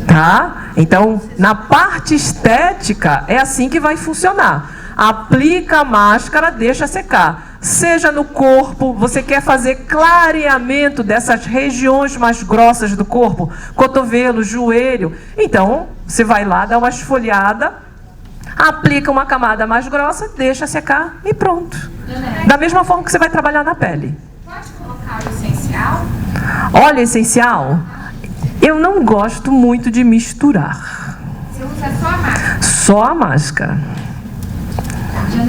Tá? Então, na parte estética, é assim que vai funcionar. Aplica a máscara, deixa secar. Seja no corpo, você quer fazer clareamento dessas regiões mais grossas do corpo, cotovelo, joelho. Então, você vai lá, dá uma esfoliada, aplica uma camada mais grossa, deixa secar e pronto. Da mesma forma que você vai trabalhar na pele. Pode colocar óleo essencial? Óleo essencial, eu não gosto muito de misturar. Você usa só a máscara? Só a máscara.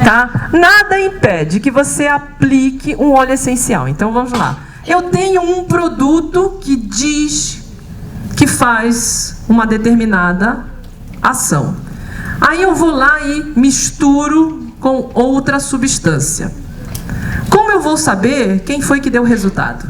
Tá? Nada impede que você aplique um óleo essencial. Então vamos lá. Eu tenho um produto que diz que faz uma determinada ação. Aí eu vou lá e misturo com outra substância. Como eu vou saber quem foi que deu o resultado?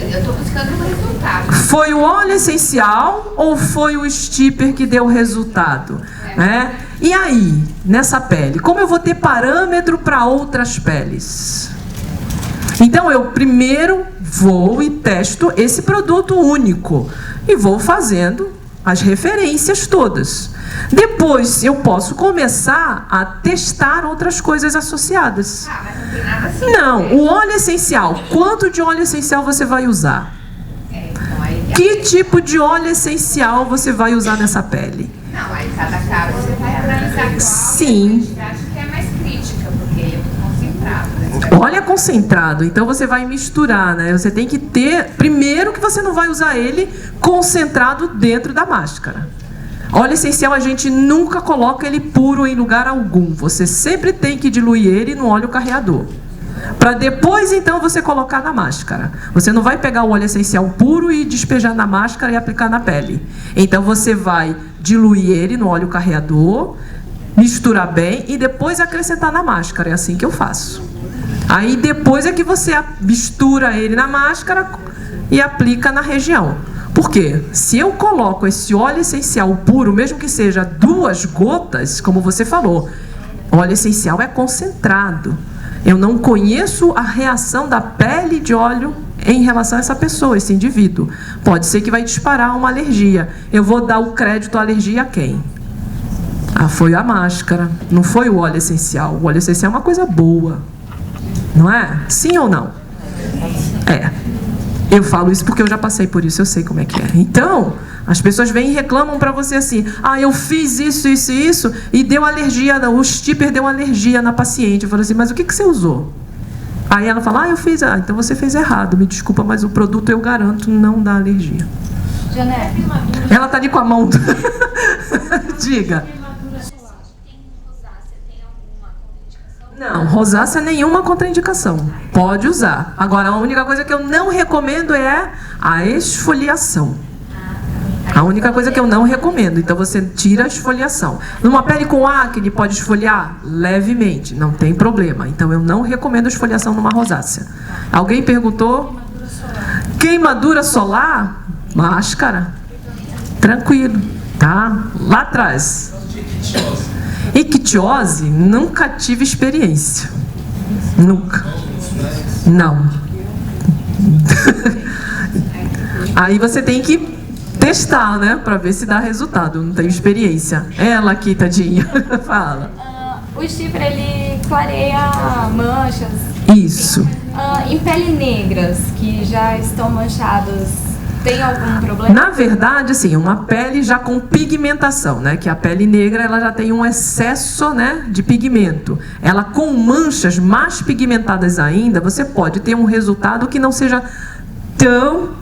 Eu estou buscando um resultado. Foi o óleo essencial ou foi o stipper que deu o resultado? Né? E aí, nessa pele, como eu vou ter parâmetro para outras peles? Então, eu primeiro vou e testo esse produto único. E vou fazendo as referências todas. Depois, eu posso começar a testar outras coisas associadas. Ah, mas não tem nada assim. Não, o óleo essencial. Quanto de óleo essencial você vai usar? Então aí... Que tipo de óleo essencial você vai usar nessa pele? Não, aí cada caso você vai analisar qual Sim. a quantidade que é mais crítica, porque eu tô concentrado, né? Óleo é concentrado, então você vai misturar, né? Você tem que ter... Primeiro que você não vai usar ele concentrado dentro da máscara. Óleo essencial a gente nunca coloca ele puro em lugar algum. Você sempre tem que diluir ele no óleo carreador. Para depois, então, você colocar na máscara. Você não vai pegar o óleo essencial puro e despejar na máscara e aplicar na pele. Então, você vai diluir ele no óleo carreador, misturar bem e depois acrescentar na máscara. É assim que eu faço. Aí, depois é que você mistura ele na máscara e aplica na região. Por quê? Se eu coloco esse óleo essencial puro, mesmo que seja 2 gotas, como você falou, óleo essencial é concentrado. Eu não conheço a reação da pele de óleo em relação a essa pessoa, esse indivíduo. Pode ser que vai disparar uma alergia. Eu vou dar o crédito à alergia a quem? Ah, foi a máscara, não foi o óleo essencial. O óleo essencial é uma coisa boa, não é? Sim ou não? É. Eu falo isso porque eu já passei por isso, eu sei como é que é. Então, as pessoas vêm e reclamam para você assim: ah, eu fiz isso, isso e isso, e deu alergia, o stipper deu alergia na paciente. Eu falo assim, mas o que você usou? Aí ela fala, eu fiz, então você fez errado, me desculpa, mas o produto eu garanto não dá alergia. Janete. Ela tá ali com a mão. Diga. Não, rosácea nenhuma contraindicação. Pode usar. Agora, a única coisa que eu não recomendo é a esfoliação. A única coisa que eu não recomendo. Então, você tira a esfoliação. Numa pele com acne, pode esfoliar? Levemente, não tem problema. Então, eu não recomendo esfoliação numa rosácea. Alguém perguntou? Queimadura solar? Máscara. Tranquilo, tá? Lá atrás. Ictiose, nunca tive experiência. Nunca. Não. Aí você tem que testar, né? Pra ver se dá resultado. Não tenho experiência. Ela aqui, tadinha. Fala. O stipper, ele clareia manchas. Isso. Em pele negras, que já estão manchadas, tem algum problema? Na verdade, assim, uma pele já com pigmentação, né? Que a pele negra, ela já tem um excesso, né, de pigmento. Ela com manchas mais pigmentadas ainda, você pode ter um resultado que não seja tão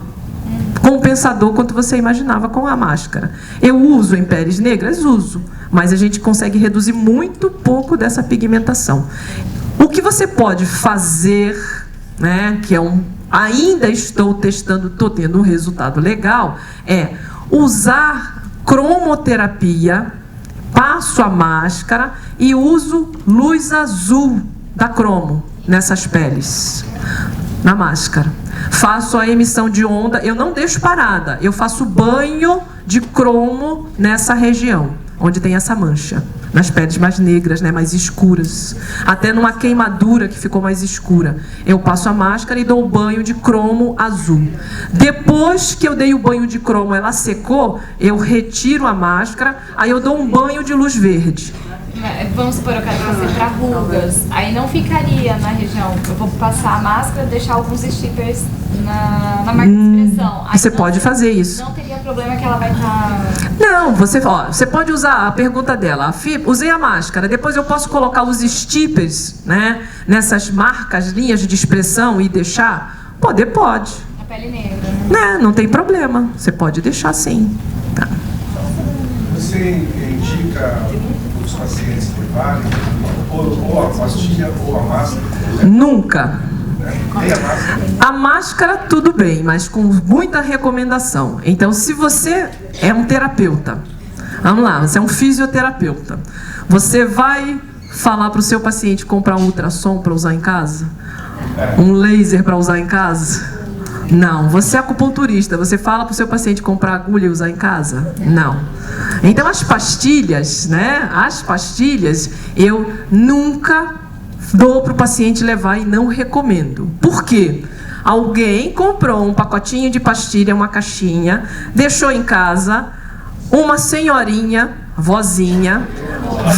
compensador quanto você imaginava com a máscara. Eu uso em peles negras? Uso. Mas a gente consegue reduzir muito pouco dessa pigmentação. O que você pode fazer, né, que é ainda estou testando, estou tendo um resultado legal, é usar cromoterapia, passo a máscara e uso luz azul da cromo. nessas peles, na máscara. Faço a emissão de onda, eu não deixo parada, eu faço banho de cromo nessa região, onde tem essa mancha, nas peles mais negras, né, mais escuras. Até numa queimadura que ficou mais escura, eu passo a máscara e dou o banho de cromo azul. Depois que eu dei o banho de cromo, ela secou, eu retiro a máscara, aí eu dou um banho de luz verde. Vamos supor, eu quero fazer para rugas, aí não ficaria na região, eu vou passar a máscara e deixar alguns stickers na marca de expressão. Aí você pode fazer isso. Não teria problema que ela vai estar... Não, você pode usar a pergunta dela. Usei a máscara, depois eu posso colocar os stickers, né, nessas marcas, linhas de expressão e deixar? Pode. A pele negra, né? Não tem problema, você pode deixar sim. Tá. Você indica os pacientes levarem ou a pastilha ou a máscara? Nunca. Nem a máscara? A máscara, tudo bem, mas com muita recomendação. Então, se você é um terapeuta, vamos lá, você é um fisioterapeuta, você vai falar para o seu paciente comprar um ultrassom para usar em casa? Um laser para usar em casa? Não. Você é acupunturista, você fala para o seu paciente comprar agulha e usar em casa? Não. Então, as pastilhas, né? As pastilhas, eu nunca dou para o paciente levar e não recomendo. Por quê? Alguém comprou um pacotinho de pastilha, uma caixinha, deixou em casa, uma senhorinha, vozinha,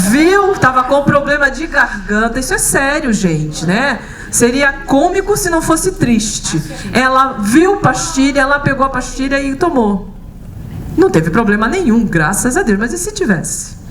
viu, estava com problema de garganta, isso é sério, gente, né? Seria cômico se não fosse triste. Ela viu pastilha, ela pegou a pastilha e tomou. Não teve problema nenhum, graças a Deus, mas e se tivesse?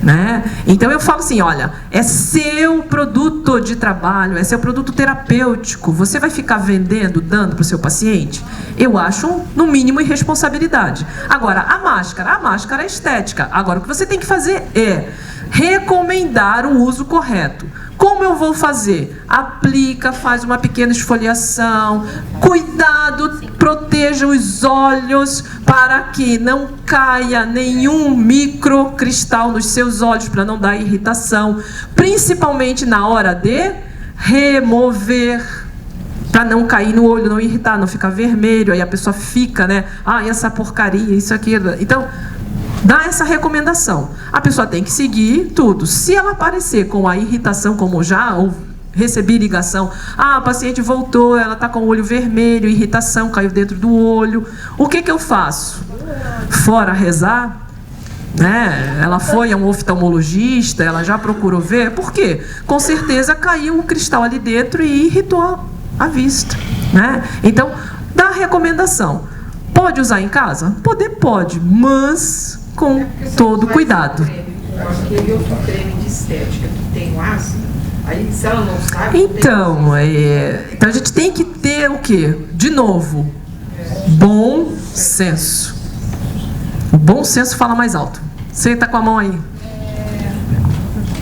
Né? Então eu falo assim, olha, é seu produto de trabalho, é seu produto terapêutico, você vai ficar vendendo, dando para o seu paciente? Eu acho, no mínimo, irresponsabilidade. Agora, a máscara é estética. Agora, o que você tem que fazer é recomendar o uso correto. Como eu vou fazer? Aplica, faz uma pequena esfoliação, cuidado, proteja os olhos para que não caia nenhum microcristal nos seus olhos, para não dar irritação, principalmente na hora de remover, para não cair no olho, não irritar, não ficar vermelho, aí a pessoa fica, né? Essa porcaria, isso aqui. Então, dá essa recomendação. A pessoa tem que seguir tudo. Se ela aparecer com a irritação, como já recebi ligação, a paciente voltou, ela está com o olho vermelho, irritação, caiu dentro do olho. O que eu faço? Fora rezar, né? Ela foi a um oftalmologista, ela já procurou ver. Por quê? Com certeza caiu um cristal ali dentro e irritou a vista, né? Então, dá a recomendação. Pode usar em casa? Pode, mas com todo cuidado. Aquele outro creme de estética que tem o ácido, aí se ela não sabe... Então a gente tem que ter o quê? De novo, bom senso. O bom senso fala mais alto. Você está com a mão aí.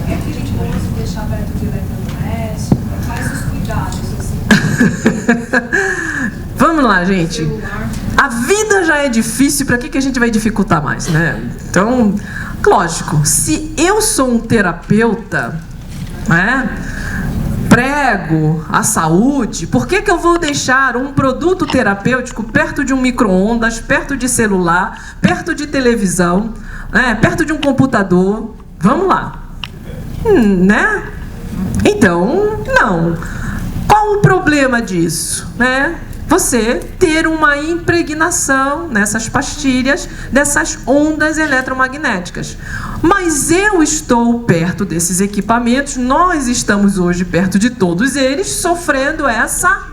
É perigoso deixar perto de eletrodoméstico, quais os cuidados, assim? Vamos lá, gente. A vida já é difícil, para que a gente vai dificultar mais, né? Então, lógico, se eu sou um terapeuta, né, prego a saúde, por que eu vou deixar um produto terapêutico perto de um micro-ondas, perto de celular, perto de televisão, né, perto de um computador? Vamos lá. Né? Então, não. Qual o problema disso, né? Você ter uma impregnação nessas pastilhas, dessas ondas eletromagnéticas. Mas eu estou perto desses equipamentos, nós estamos hoje perto de todos eles, sofrendo essa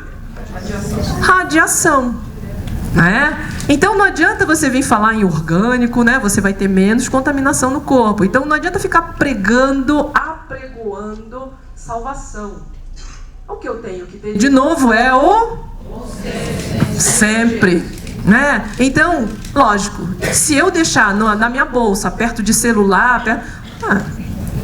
radiação. Né? Então não adianta você vir falar em orgânico, né? Você vai ter menos contaminação no corpo. Então não adianta ficar apregoando salvação. O que eu tenho que ter de novo é o sempre, né? Então, lógico, se eu deixar na minha bolsa, perto de celular,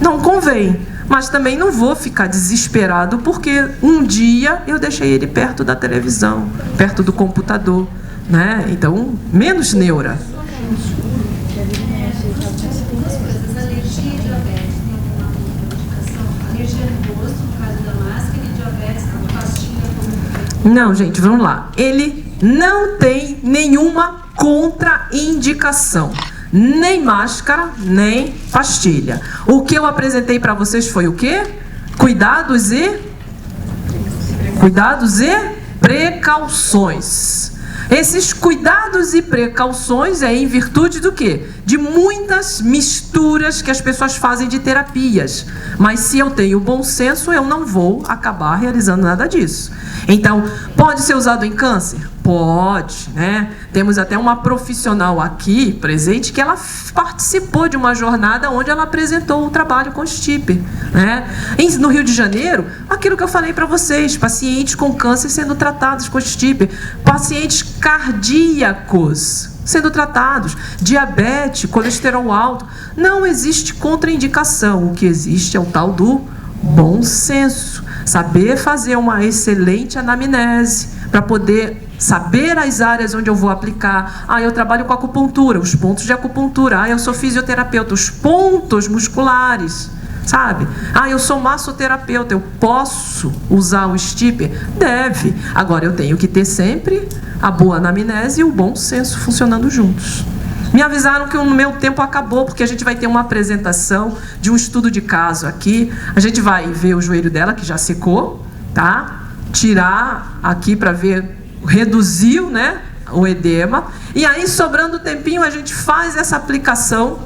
não convém. Mas também não vou ficar desesperado porque um dia eu deixei ele perto da televisão, perto do computador, né? Então, menos neura. Alergia e diabetes tem alguma indicação? Alergia no rosto, no caso da máscara, e diabetes Não, gente, vamos lá. Ele não tem nenhuma contraindicação. Nem máscara, nem pastilha. O que eu apresentei para vocês foi o quê? Cuidados e precauções. Esses cuidados e precauções é em virtude do quê? De muitas misturas que as pessoas fazem de terapias. Mas se eu tenho bom senso, eu não vou acabar realizando nada disso. Então, pode ser usado em câncer? Pode, né? Temos até uma profissional aqui presente que ela participou de uma jornada onde ela apresentou o trabalho com Stipper, né? No Rio de Janeiro, aquilo que eu falei para vocês, pacientes com câncer sendo tratados com Stipper, pacientes cardíacos sendo tratados, diabetes, colesterol alto. Não existe contraindicação. O que existe é o tal do bom senso. Saber fazer uma excelente anamnese para poder saber as áreas onde eu vou aplicar. Eu trabalho com acupuntura, os pontos de acupuntura. Eu sou fisioterapeuta, os pontos musculares, sabe? Eu sou massoterapeuta, eu posso usar o Stipper? Deve. Agora, eu tenho que ter sempre a boa anamnese e o bom senso funcionando juntos. Me avisaram que o meu tempo acabou, porque a gente vai ter uma apresentação de um estudo de caso aqui. A gente vai ver o joelho dela, que já secou, tá? Tirar aqui para ver, reduziu, né, o edema. E aí, sobrando tempinho, a gente faz essa aplicação.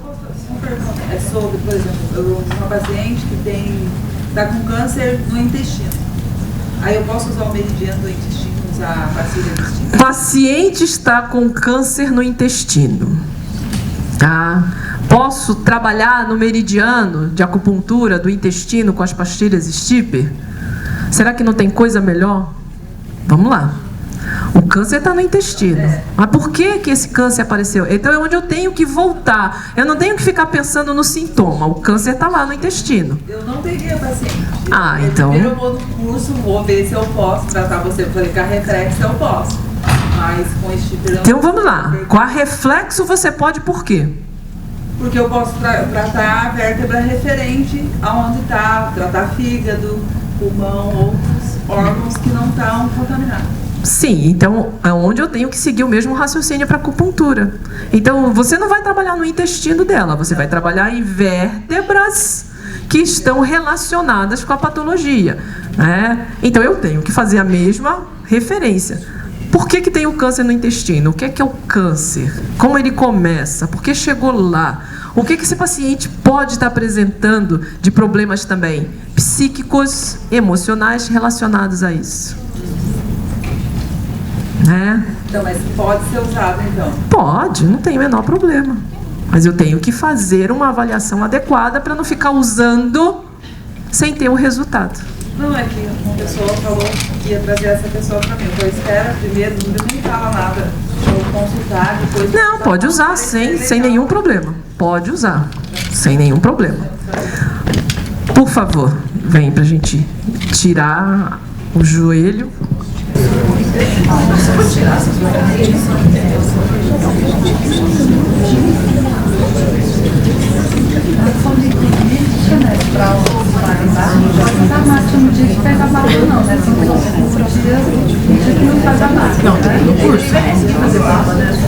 É sobre, por exemplo, eu tenho uma paciente que está com câncer no intestino. Aí eu posso usar o meridiano do intestino, usar a pastilha do intestino? Paciente está com câncer no intestino, tá? Posso trabalhar no meridiano de acupuntura do intestino com as pastilhas Stipper? Será que não tem coisa melhor? Vamos lá. O câncer está no intestino. Mas por que esse câncer apareceu? Então é onde eu tenho que voltar. Eu não tenho que ficar pensando no sintoma. O câncer está lá no intestino. Eu não teria paciente. Então... Primeiro eu vou no curso, vou ver se eu posso tratar você. Eu falei que a reflexo eu posso. Mas com Stipper... Então vamos lá. Com a reflexo você pode por quê? Porque eu posso tratar a vértebra referente aonde está, tratar fígado, pulmão, outros órgãos que não estão contaminados. Sim, então é onde eu tenho que seguir o mesmo raciocínio para acupuntura. Então você não vai trabalhar no intestino dela, você vai trabalhar em vértebras que estão relacionadas com a patologia, né? Então eu tenho que fazer a mesma referência. Por que tem o câncer no intestino? O que é o câncer? Como ele começa? Por que chegou lá? O que esse paciente pode estar apresentando de problemas também psíquicos, emocionais relacionados a isso? Né? Então, mas pode ser usado, então? Pode, não tem o menor problema. Mas eu tenho que fazer uma avaliação adequada para não ficar usando sem ter o resultado. Não, é que uma pessoa falou que ia trazer essa pessoa para mim. Eu espero primeiro, nem fala nada. Eu consultar, depois... Não, pode usar sem nenhum problema. Pode usar, sem nenhum problema. Por favor, vem pra gente tirar o joelho. Não, no curso. Fazer barba, né?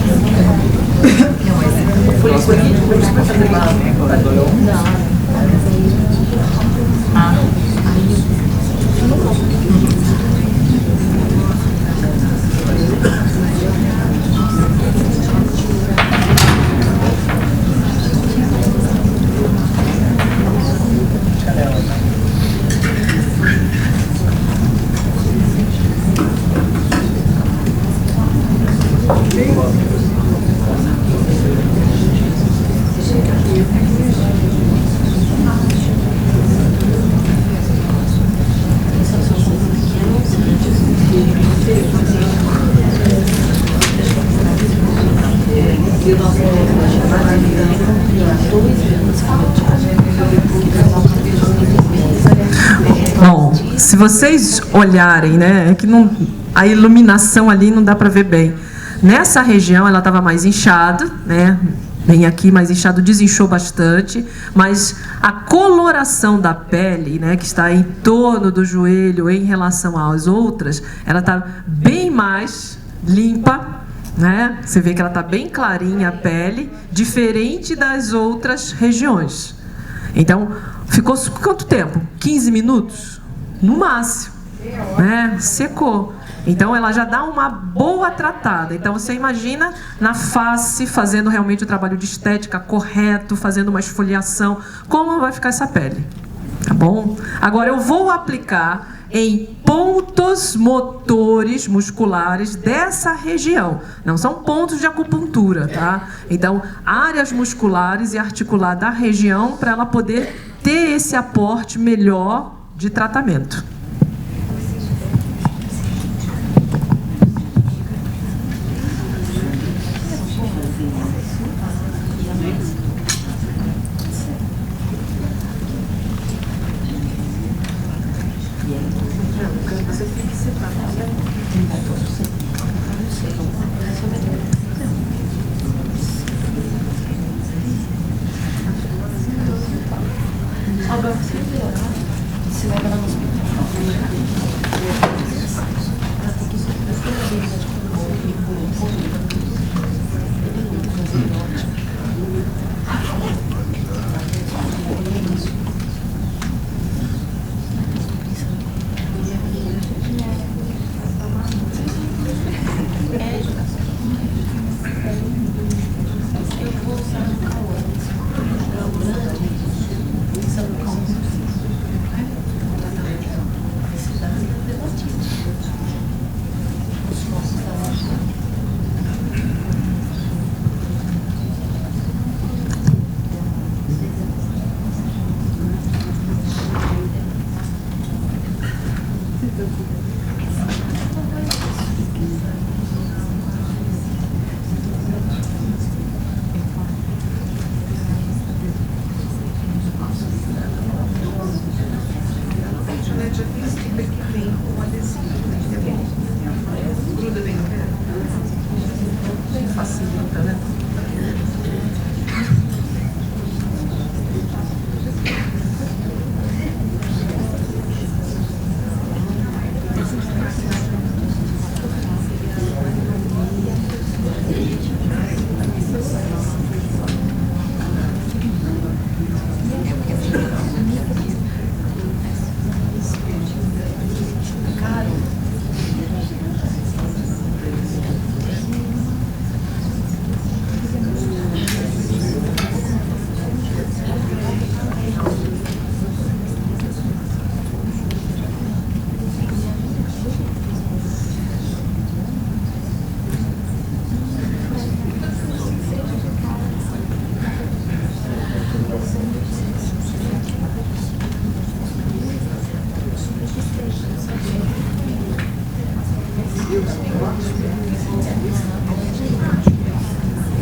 Bom, se vocês olharem, né, é que não, a iluminação ali não dá para ver bem. Nessa região ela estava mais inchada, né, bem aqui, mais inchado, desinchou bastante, mas a coloração da pele, né, que está em torno do joelho em relação às outras, ela está bem mais limpa, né? Você vê que ela está bem clarinha a pele, diferente das outras regiões. Então, ficou quanto tempo? 15 minutos? No máximo, né? Secou. Então, ela já dá uma boa tratada. Então, você imagina na face, fazendo realmente o trabalho de estética correto, fazendo uma esfoliação, como vai ficar essa pele, tá bom? Agora, eu vou aplicar em pontos motores musculares dessa região. Não são pontos de acupuntura, tá? Então, áreas musculares e articulares da região para ela poder ter esse aporte melhor de tratamento. Facilita, né?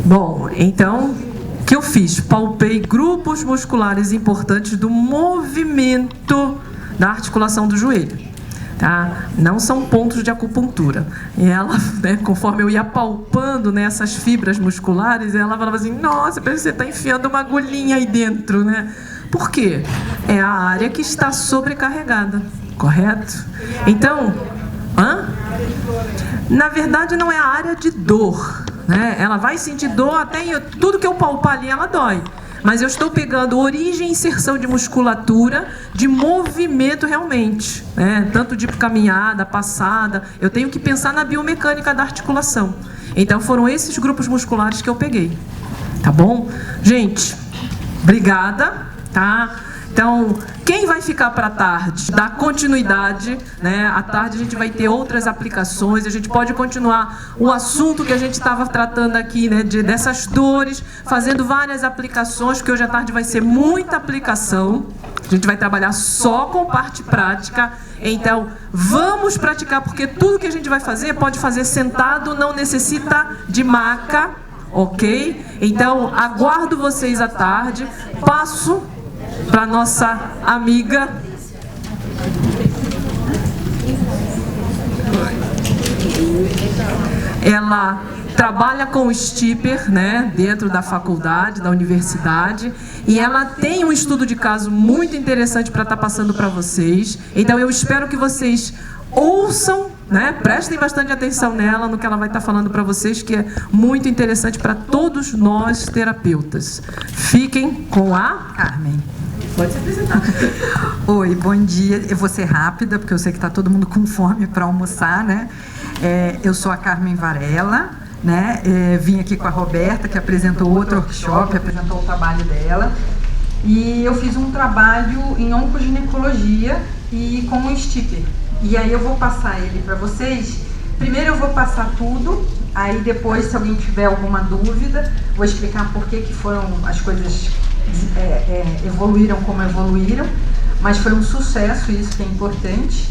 Bom, então, o que eu fiz? Palpei grupos musculares importantes do movimento da articulação do joelho, tá? Não são pontos de acupuntura. E ela, né, conforme eu ia palpando nessas fibras musculares, ela falava assim, nossa, você está enfiando uma agulhinha aí dentro, né? Por quê? É a área que está sobrecarregada, correto? Então, na verdade não é a área de dor, né? Ela vai sentir dor até em tudo que eu palpar ali, ela dói. Mas eu estou pegando origem e inserção de musculatura, de movimento realmente, né? Tanto de caminhada, passada. Eu tenho que pensar na biomecânica da articulação. Então foram esses grupos musculares que eu peguei. Tá bom? Gente, obrigada, tá? Então, quem vai ficar para a tarde? Dá continuidade, né? À tarde a gente vai ter outras aplicações, a gente pode continuar o assunto que a gente estava tratando aqui, né? Dessas dores, fazendo várias aplicações, porque hoje à tarde vai ser muita aplicação. A gente vai trabalhar só com parte prática. Então, vamos praticar, porque tudo que a gente vai fazer, pode fazer sentado, não necessita de maca, ok? Então, aguardo vocês à tarde. Passo para nossa amiga. Ela trabalha com o Stipper, né, dentro da faculdade, da universidade, e ela tem um estudo de caso muito interessante para estar passando para vocês. Então eu espero que vocês ouçam, né, prestem bastante atenção nela, no que ela vai estar falando para vocês, que é muito interessante para todos nós terapeutas. Fiquem com a Carmen. Pode se apresentar. Oi, bom dia. Eu vou ser rápida, porque eu sei que está todo mundo com fome para almoçar, né? Eu sou a Carmen Varela, né? Vim aqui com a Roberta, que apresentou outro workshop, apresentou o trabalho dela. E eu fiz um trabalho em oncoginecologia e com o Stipper. E aí eu vou passar ele para vocês. Primeiro eu vou passar tudo, aí depois, se alguém tiver alguma dúvida, vou explicar por que foram as coisas evoluíram como evoluíram, mas foi um sucesso, isso que é importante.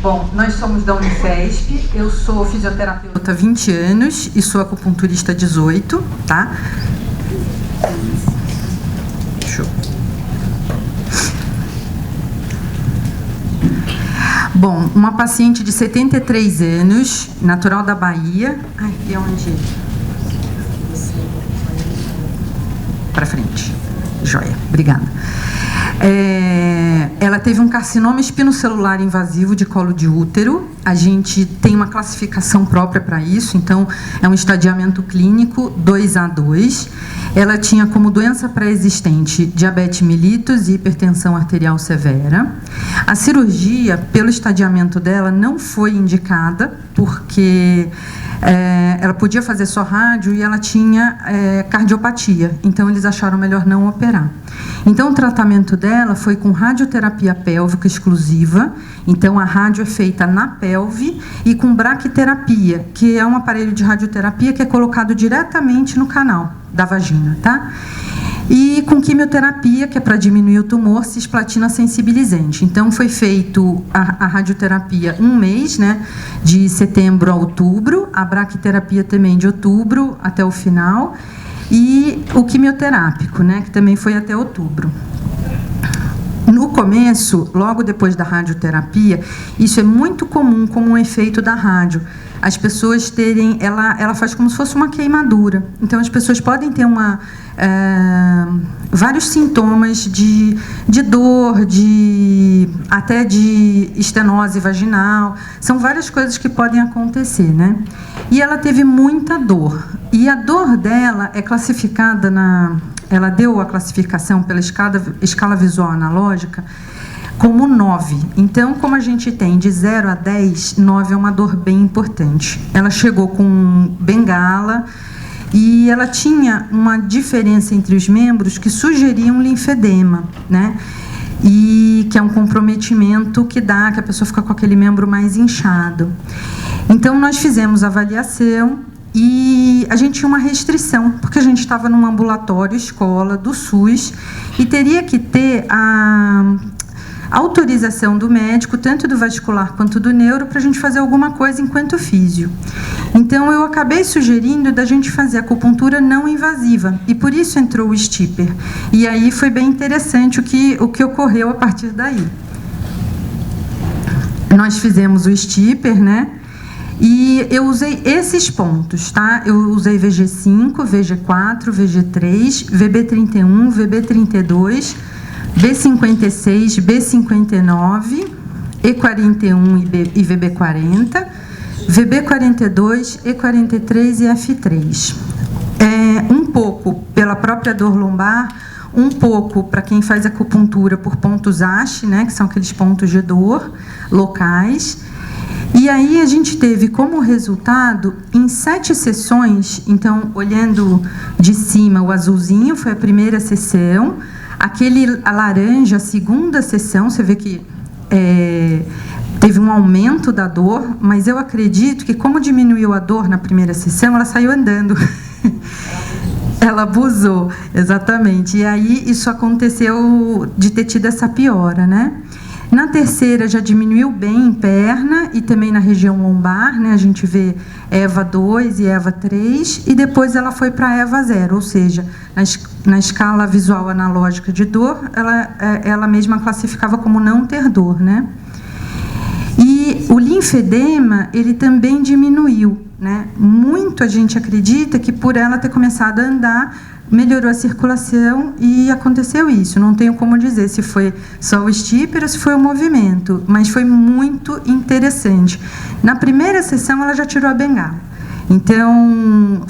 Bom, nós somos da Unifesp, eu sou fisioterapeuta há 20 anos e sou acupunturista há 18, tá? Show. Bom, uma paciente de 73 anos, natural da Bahia. Ai, e onde? Para frente. Joia, obrigada. Ela teve um carcinoma espinocelular invasivo de colo de útero. A gente tem uma classificação própria para isso, então é um estadiamento clínico 2A2. Ela tinha como doença pré-existente diabetes mellitus e hipertensão arterial severa. A cirurgia, pelo estadiamento dela, não foi indicada, porque ela podia fazer só rádio e ela tinha cardiopatia, então eles acharam melhor não operar. Então o tratamento dela foi com radioterapia pélvica exclusiva, então a rádio é feita na pelve, e com braquiterapia, que é um aparelho de radioterapia que é colocado diretamente no canal da vagina, tá? E com quimioterapia, que é para diminuir o tumor, cisplatina sensibilizante. Então foi feito a radioterapia um mês, né, de setembro a outubro, a braquiterapia também de outubro até o final, e o quimioterápico, né, que também foi até outubro. No começo, logo depois da radioterapia, isso é muito comum como um efeito da rádio. As pessoas terem, ela faz como se fosse uma queimadura. Então as pessoas podem ter vários sintomas de dor, até de estenose vaginal. São várias coisas que podem acontecer, né? E ela teve muita dor. E a dor dela é classificada ela deu a classificação pela escala visual analógica como 9. Então, como a gente tem de 0 a 10, 9 é uma dor bem importante. Ela chegou com bengala e ela tinha uma diferença entre os membros que sugeria um linfedema, né? E que é um comprometimento que a pessoa fica com aquele membro mais inchado. Então, nós fizemos a avaliação e a gente tinha uma restrição, porque a gente estava num ambulatório, escola, do SUS, e teria que ter a autorização do médico, tanto do vascular quanto do neuro, para a gente fazer alguma coisa enquanto físio. Então, eu acabei sugerindo da gente fazer acupuntura não invasiva, e por isso entrou o Stipper. E aí foi bem interessante o que ocorreu a partir daí. Nós fizemos o Stipper, né? E eu usei esses pontos, tá? Eu usei VG5, VG4, VG3, VB31, VB32, B56, B59, E41 e VB40, VB42, E43 e F3. Um pouco pela própria dor lombar, um pouco para quem faz acupuntura por pontos ASH, né, que são aqueles pontos de dor locais. E aí a gente teve como resultado, em 7 sessões, então, olhando de cima, o azulzinho foi a primeira sessão, a laranja, a segunda sessão, você vê que teve um aumento da dor, mas eu acredito que como diminuiu a dor na primeira sessão, ela saiu andando. Ela abusou, exatamente. E aí isso aconteceu de ter tido essa piora, né? Na terceira já diminuiu bem em perna e também na região lombar, né? A gente vê EVA 2 e EVA 3, e depois ela foi para EVA 0, ou seja, na escala visual analógica de dor, ela mesma classificava como não ter dor, né? E o linfedema, ele também diminuiu, né? Muito a gente acredita que por ela ter começado a andar, melhorou a circulação e aconteceu isso. Não tenho como dizer se foi só o stipper ou se foi o movimento, mas foi muito interessante. Na primeira sessão, ela já tirou a bengala. Então,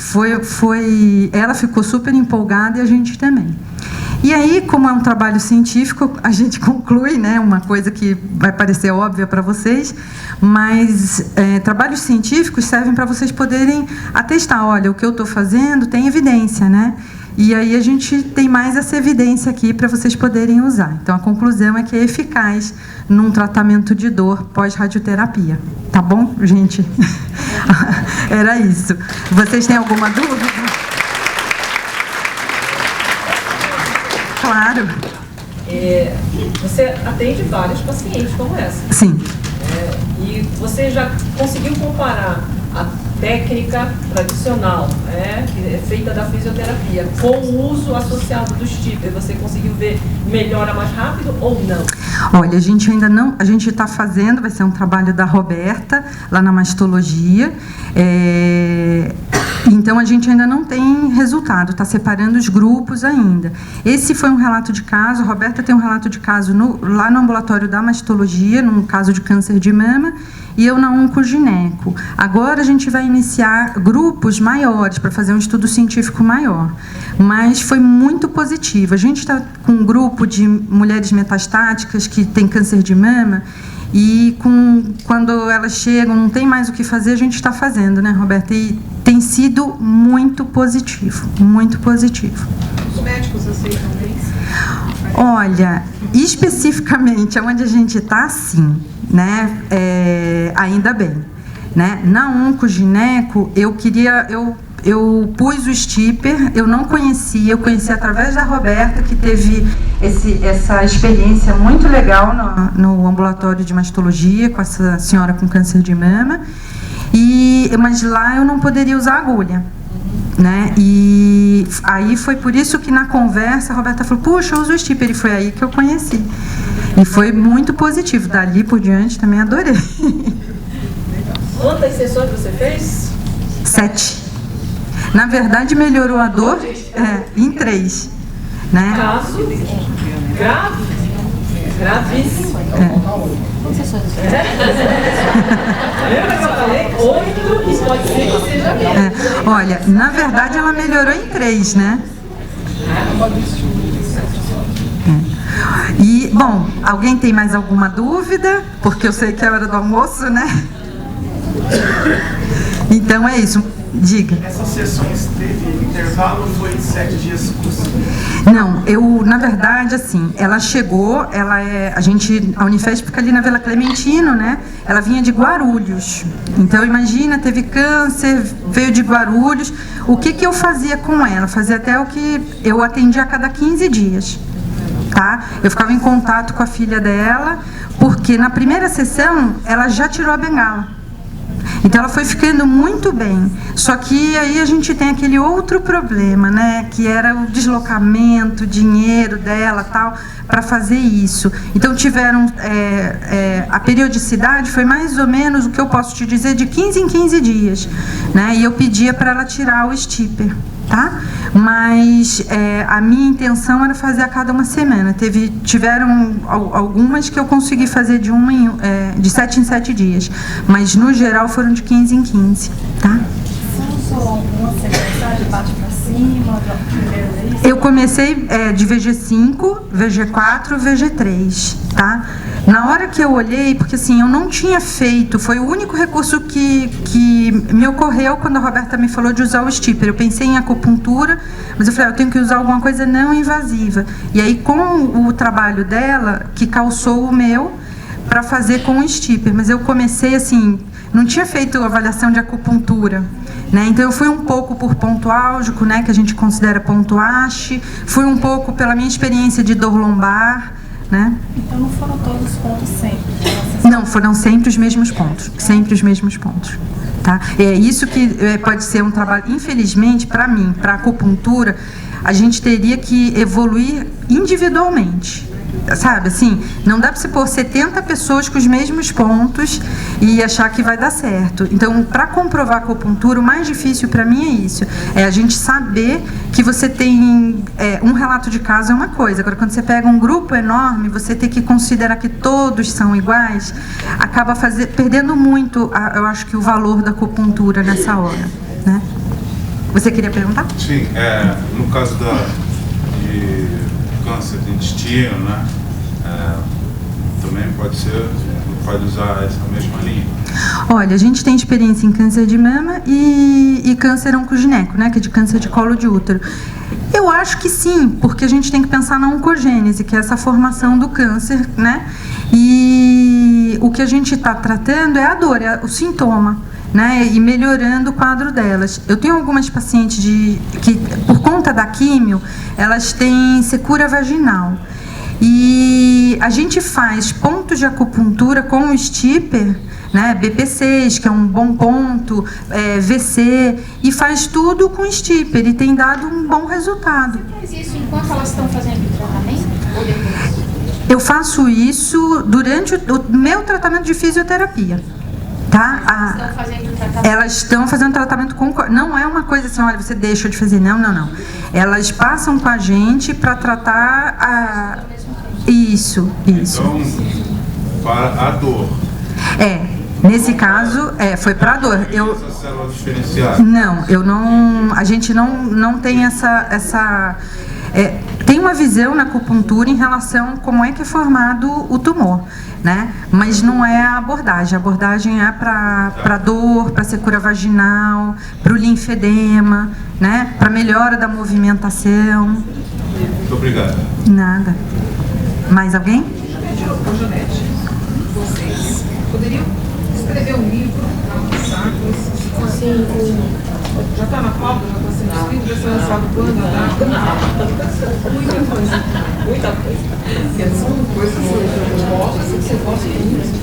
ela ficou super empolgada e a gente também. E aí, como é um trabalho científico, a gente conclui, né, uma coisa que vai parecer óbvia para vocês, mas trabalhos científicos servem para vocês poderem atestar, olha, o que eu estou fazendo tem evidência, né? E aí a gente tem mais essa evidência aqui para vocês poderem usar. Então, a conclusão é que é eficaz num tratamento de dor pós-radioterapia. Tá bom, gente? Era isso. Vocês têm alguma dúvida? Claro. Você atende vários pacientes como essa. Sim. E você já conseguiu comparar a técnica tradicional, que é feita da fisioterapia, com o uso associado do stipper? Você conseguiu ver melhora mais rápido ou não? Olha, a gente ainda não, a gente está fazendo, vai ser um trabalho da Roberta, lá na mastologia, então a gente ainda não tem resultado, está separando os grupos ainda. Esse foi um relato de caso, a Roberta tem um relato de caso lá no ambulatório da mastologia, num caso de câncer de mama, e eu na oncogineco. Agora a gente vai iniciar grupos maiores para fazer um estudo científico maior, mas foi muito positivo. A gente está com um grupo de mulheres metastáticas que têm câncer de mama e quando elas chegam, não tem mais o que fazer, a gente está fazendo, né, Roberta? E tem sido muito positivo, muito positivo. Os médicos aceitam bem? Olha, especificamente onde a gente está, sim, né? Ainda bem, né? Na oncogineco, eu pus o stipper, eu não conhecia, eu conheci através da Roberta, que teve essa experiência muito legal no ambulatório de mastologia com essa senhora com câncer de mama, mas lá eu não poderia usar agulha, né? E aí foi por isso que na conversa a Roberta falou, puxa, eu uso o stipper, e foi aí que eu conheci. E foi muito positivo, dali por diante também adorei. Quantas sessões você fez? 7. Na verdade, melhorou a dor em 3. Né? Caso grave, gravíssimo. Quantas sessões? Lembra que eu falei? 8 e pode ser que seja menos. Olha, na verdade, ela melhorou em 3, né? E, bom, alguém tem mais alguma dúvida? Porque eu sei que é hora do almoço, né? Então é isso. Diga. Essas sessões teve intervalo ou foi 7 dias curso? Não, na verdade, assim, ela chegou, a Unifesp fica ali na Vila Clementino, né? Ela vinha de Guarulhos. Então, imagina, teve câncer, veio de Guarulhos. O que eu fazia com ela? Fazia até o que eu atendia a cada 15 dias. Tá? Eu ficava em contato com a filha dela, porque na primeira sessão ela já tirou a bengala. Então ela foi ficando muito bem. Só que aí a gente tem aquele outro problema, né? Que era o deslocamento, o dinheiro dela, tal, para fazer isso. Então tiveram a periodicidade foi mais ou menos o que eu posso te dizer de 15 em 15 dias, né? E eu pedia para ela tirar o stipper. Tá? Mas a minha intenção era fazer a cada uma semana. Tiveram algumas que eu consegui fazer de 7 em 7 dias, mas no geral foram de 15 em 15, tá? Você usou alguma sequência de bate pra cima, primeira vez? Eu comecei de VG5, VG4, VG3, tá? Na hora que eu olhei, porque assim, eu não tinha feito, foi o único recurso que me ocorreu quando a Roberta me falou de usar o stipper. Eu pensei em acupuntura, mas eu falei, eu tenho que usar alguma coisa não invasiva. E aí, com o trabalho dela, que calçou o meu, para fazer com o stipper. Mas eu comecei assim, não tinha feito avaliação de acupuntura, né? Então eu fui um pouco por ponto álgico, né, que a gente considera ponto ASH, fui um pouco pela minha experiência de dor lombar, né? Então não foram todos os pontos sempre? Não, foram sempre os mesmos pontos. Sempre os mesmos pontos. Tá? É isso que pode ser um trabalho, infelizmente, para mim, para a acupuntura, a gente teria que evoluir individualmente. Sabe, assim, não dá para você pôr 70 pessoas com os mesmos pontos e achar que vai dar certo. Então, para comprovar a acupuntura, o mais difícil para mim é isso. É a gente saber que você tem um relato de caso é uma coisa. Agora, quando você pega um grupo enorme, você tem que considerar que todos são iguais, acaba perdendo muito, eu acho que o valor da acupuntura nessa hora, né? Você queria perguntar? Sim, no caso de câncer de intestino, né? Também pode usar essa mesma linha? Olha, a gente tem experiência em câncer de mama e câncer oncogineco, né? Que é de câncer de colo de útero. Eu acho que sim, porque a gente tem que pensar na oncogênese, que é essa formação do câncer, né? E o que a gente está tratando é a dor, é o sintoma, né? E melhorando o quadro delas. Eu tenho algumas pacientes que, por conta da químio, elas têm secura vaginal. E a gente faz pontos de acupuntura com o stipper, né? BP6, que é um bom ponto, VC, e faz tudo com stipper e tem dado um bom resultado. Você faz isso enquanto elas estão fazendo o tratamento ou depois? Eu faço isso durante o meu tratamento de fisioterapia. Tá? Elas estão fazendo tratamento com... Não é uma coisa assim, olha, você deixa de fazer. Não. Elas passam com a gente para tratar a... Isso. Então, para a dor. Nesse caso, foi para a dor. Essa célula diferenciada? Não, eu não... A gente não tem essa tem uma visão na acupuntura em relação a como é que é formado o tumor, né? Mas não é a abordagem. A abordagem é para dor, para secura vaginal, para o linfedema, né? Para melhora da movimentação. Muito obrigado. Nada. Mais alguém? Ô, Janete, vocês poderiam escrever um livro para lançar assim, já está na pauta, já está sendo escrito, vai ser lançado quando? Muita coisa. Porque são coisas novas que você gosta muito.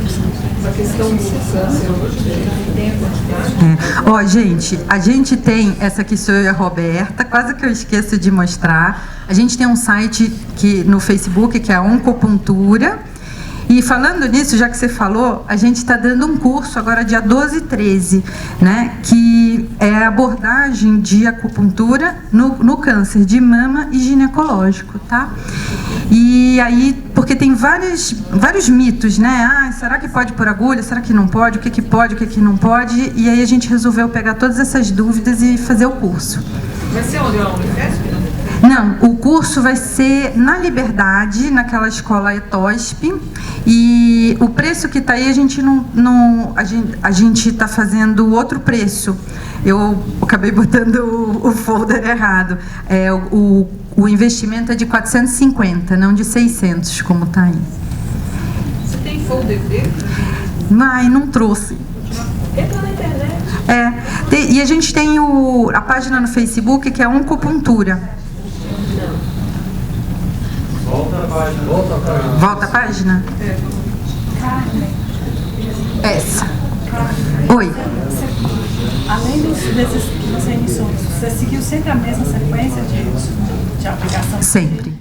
Essa questão do câncer hoje, Ó, gente, a gente tem, essa aqui sou eu, a Roberta, quase que eu esqueço de mostrar. A gente tem um site no Facebook, que é a Oncopuntura. E falando nisso, já que você falou, a gente está dando um curso agora dia 12 e 13, né, que é a abordagem de acupuntura no câncer de mama e ginecológico, tá? E aí, porque tem vários mitos, né? Será que pode pôr agulha? Será que não pode? O que pode, o que não pode? E aí a gente resolveu pegar todas essas dúvidas e fazer o curso. Vai ser onde? A Unifesp? Não, o curso vai ser na Liberdade, naquela escola ETOSP, e o preço que está aí a gente está fazendo outro preço. Eu acabei botando o folder errado. O investimento é de 450, não de 600, como está aí. Você tem folder dele? Não trouxe. Entra na internet. E a gente tem a página no Facebook que é Oncopuntura. Volta a página. Carmen. Essa. Oi. Além desses que você iniciou, você seguiu sempre a mesma sequência de aplicação? Sempre.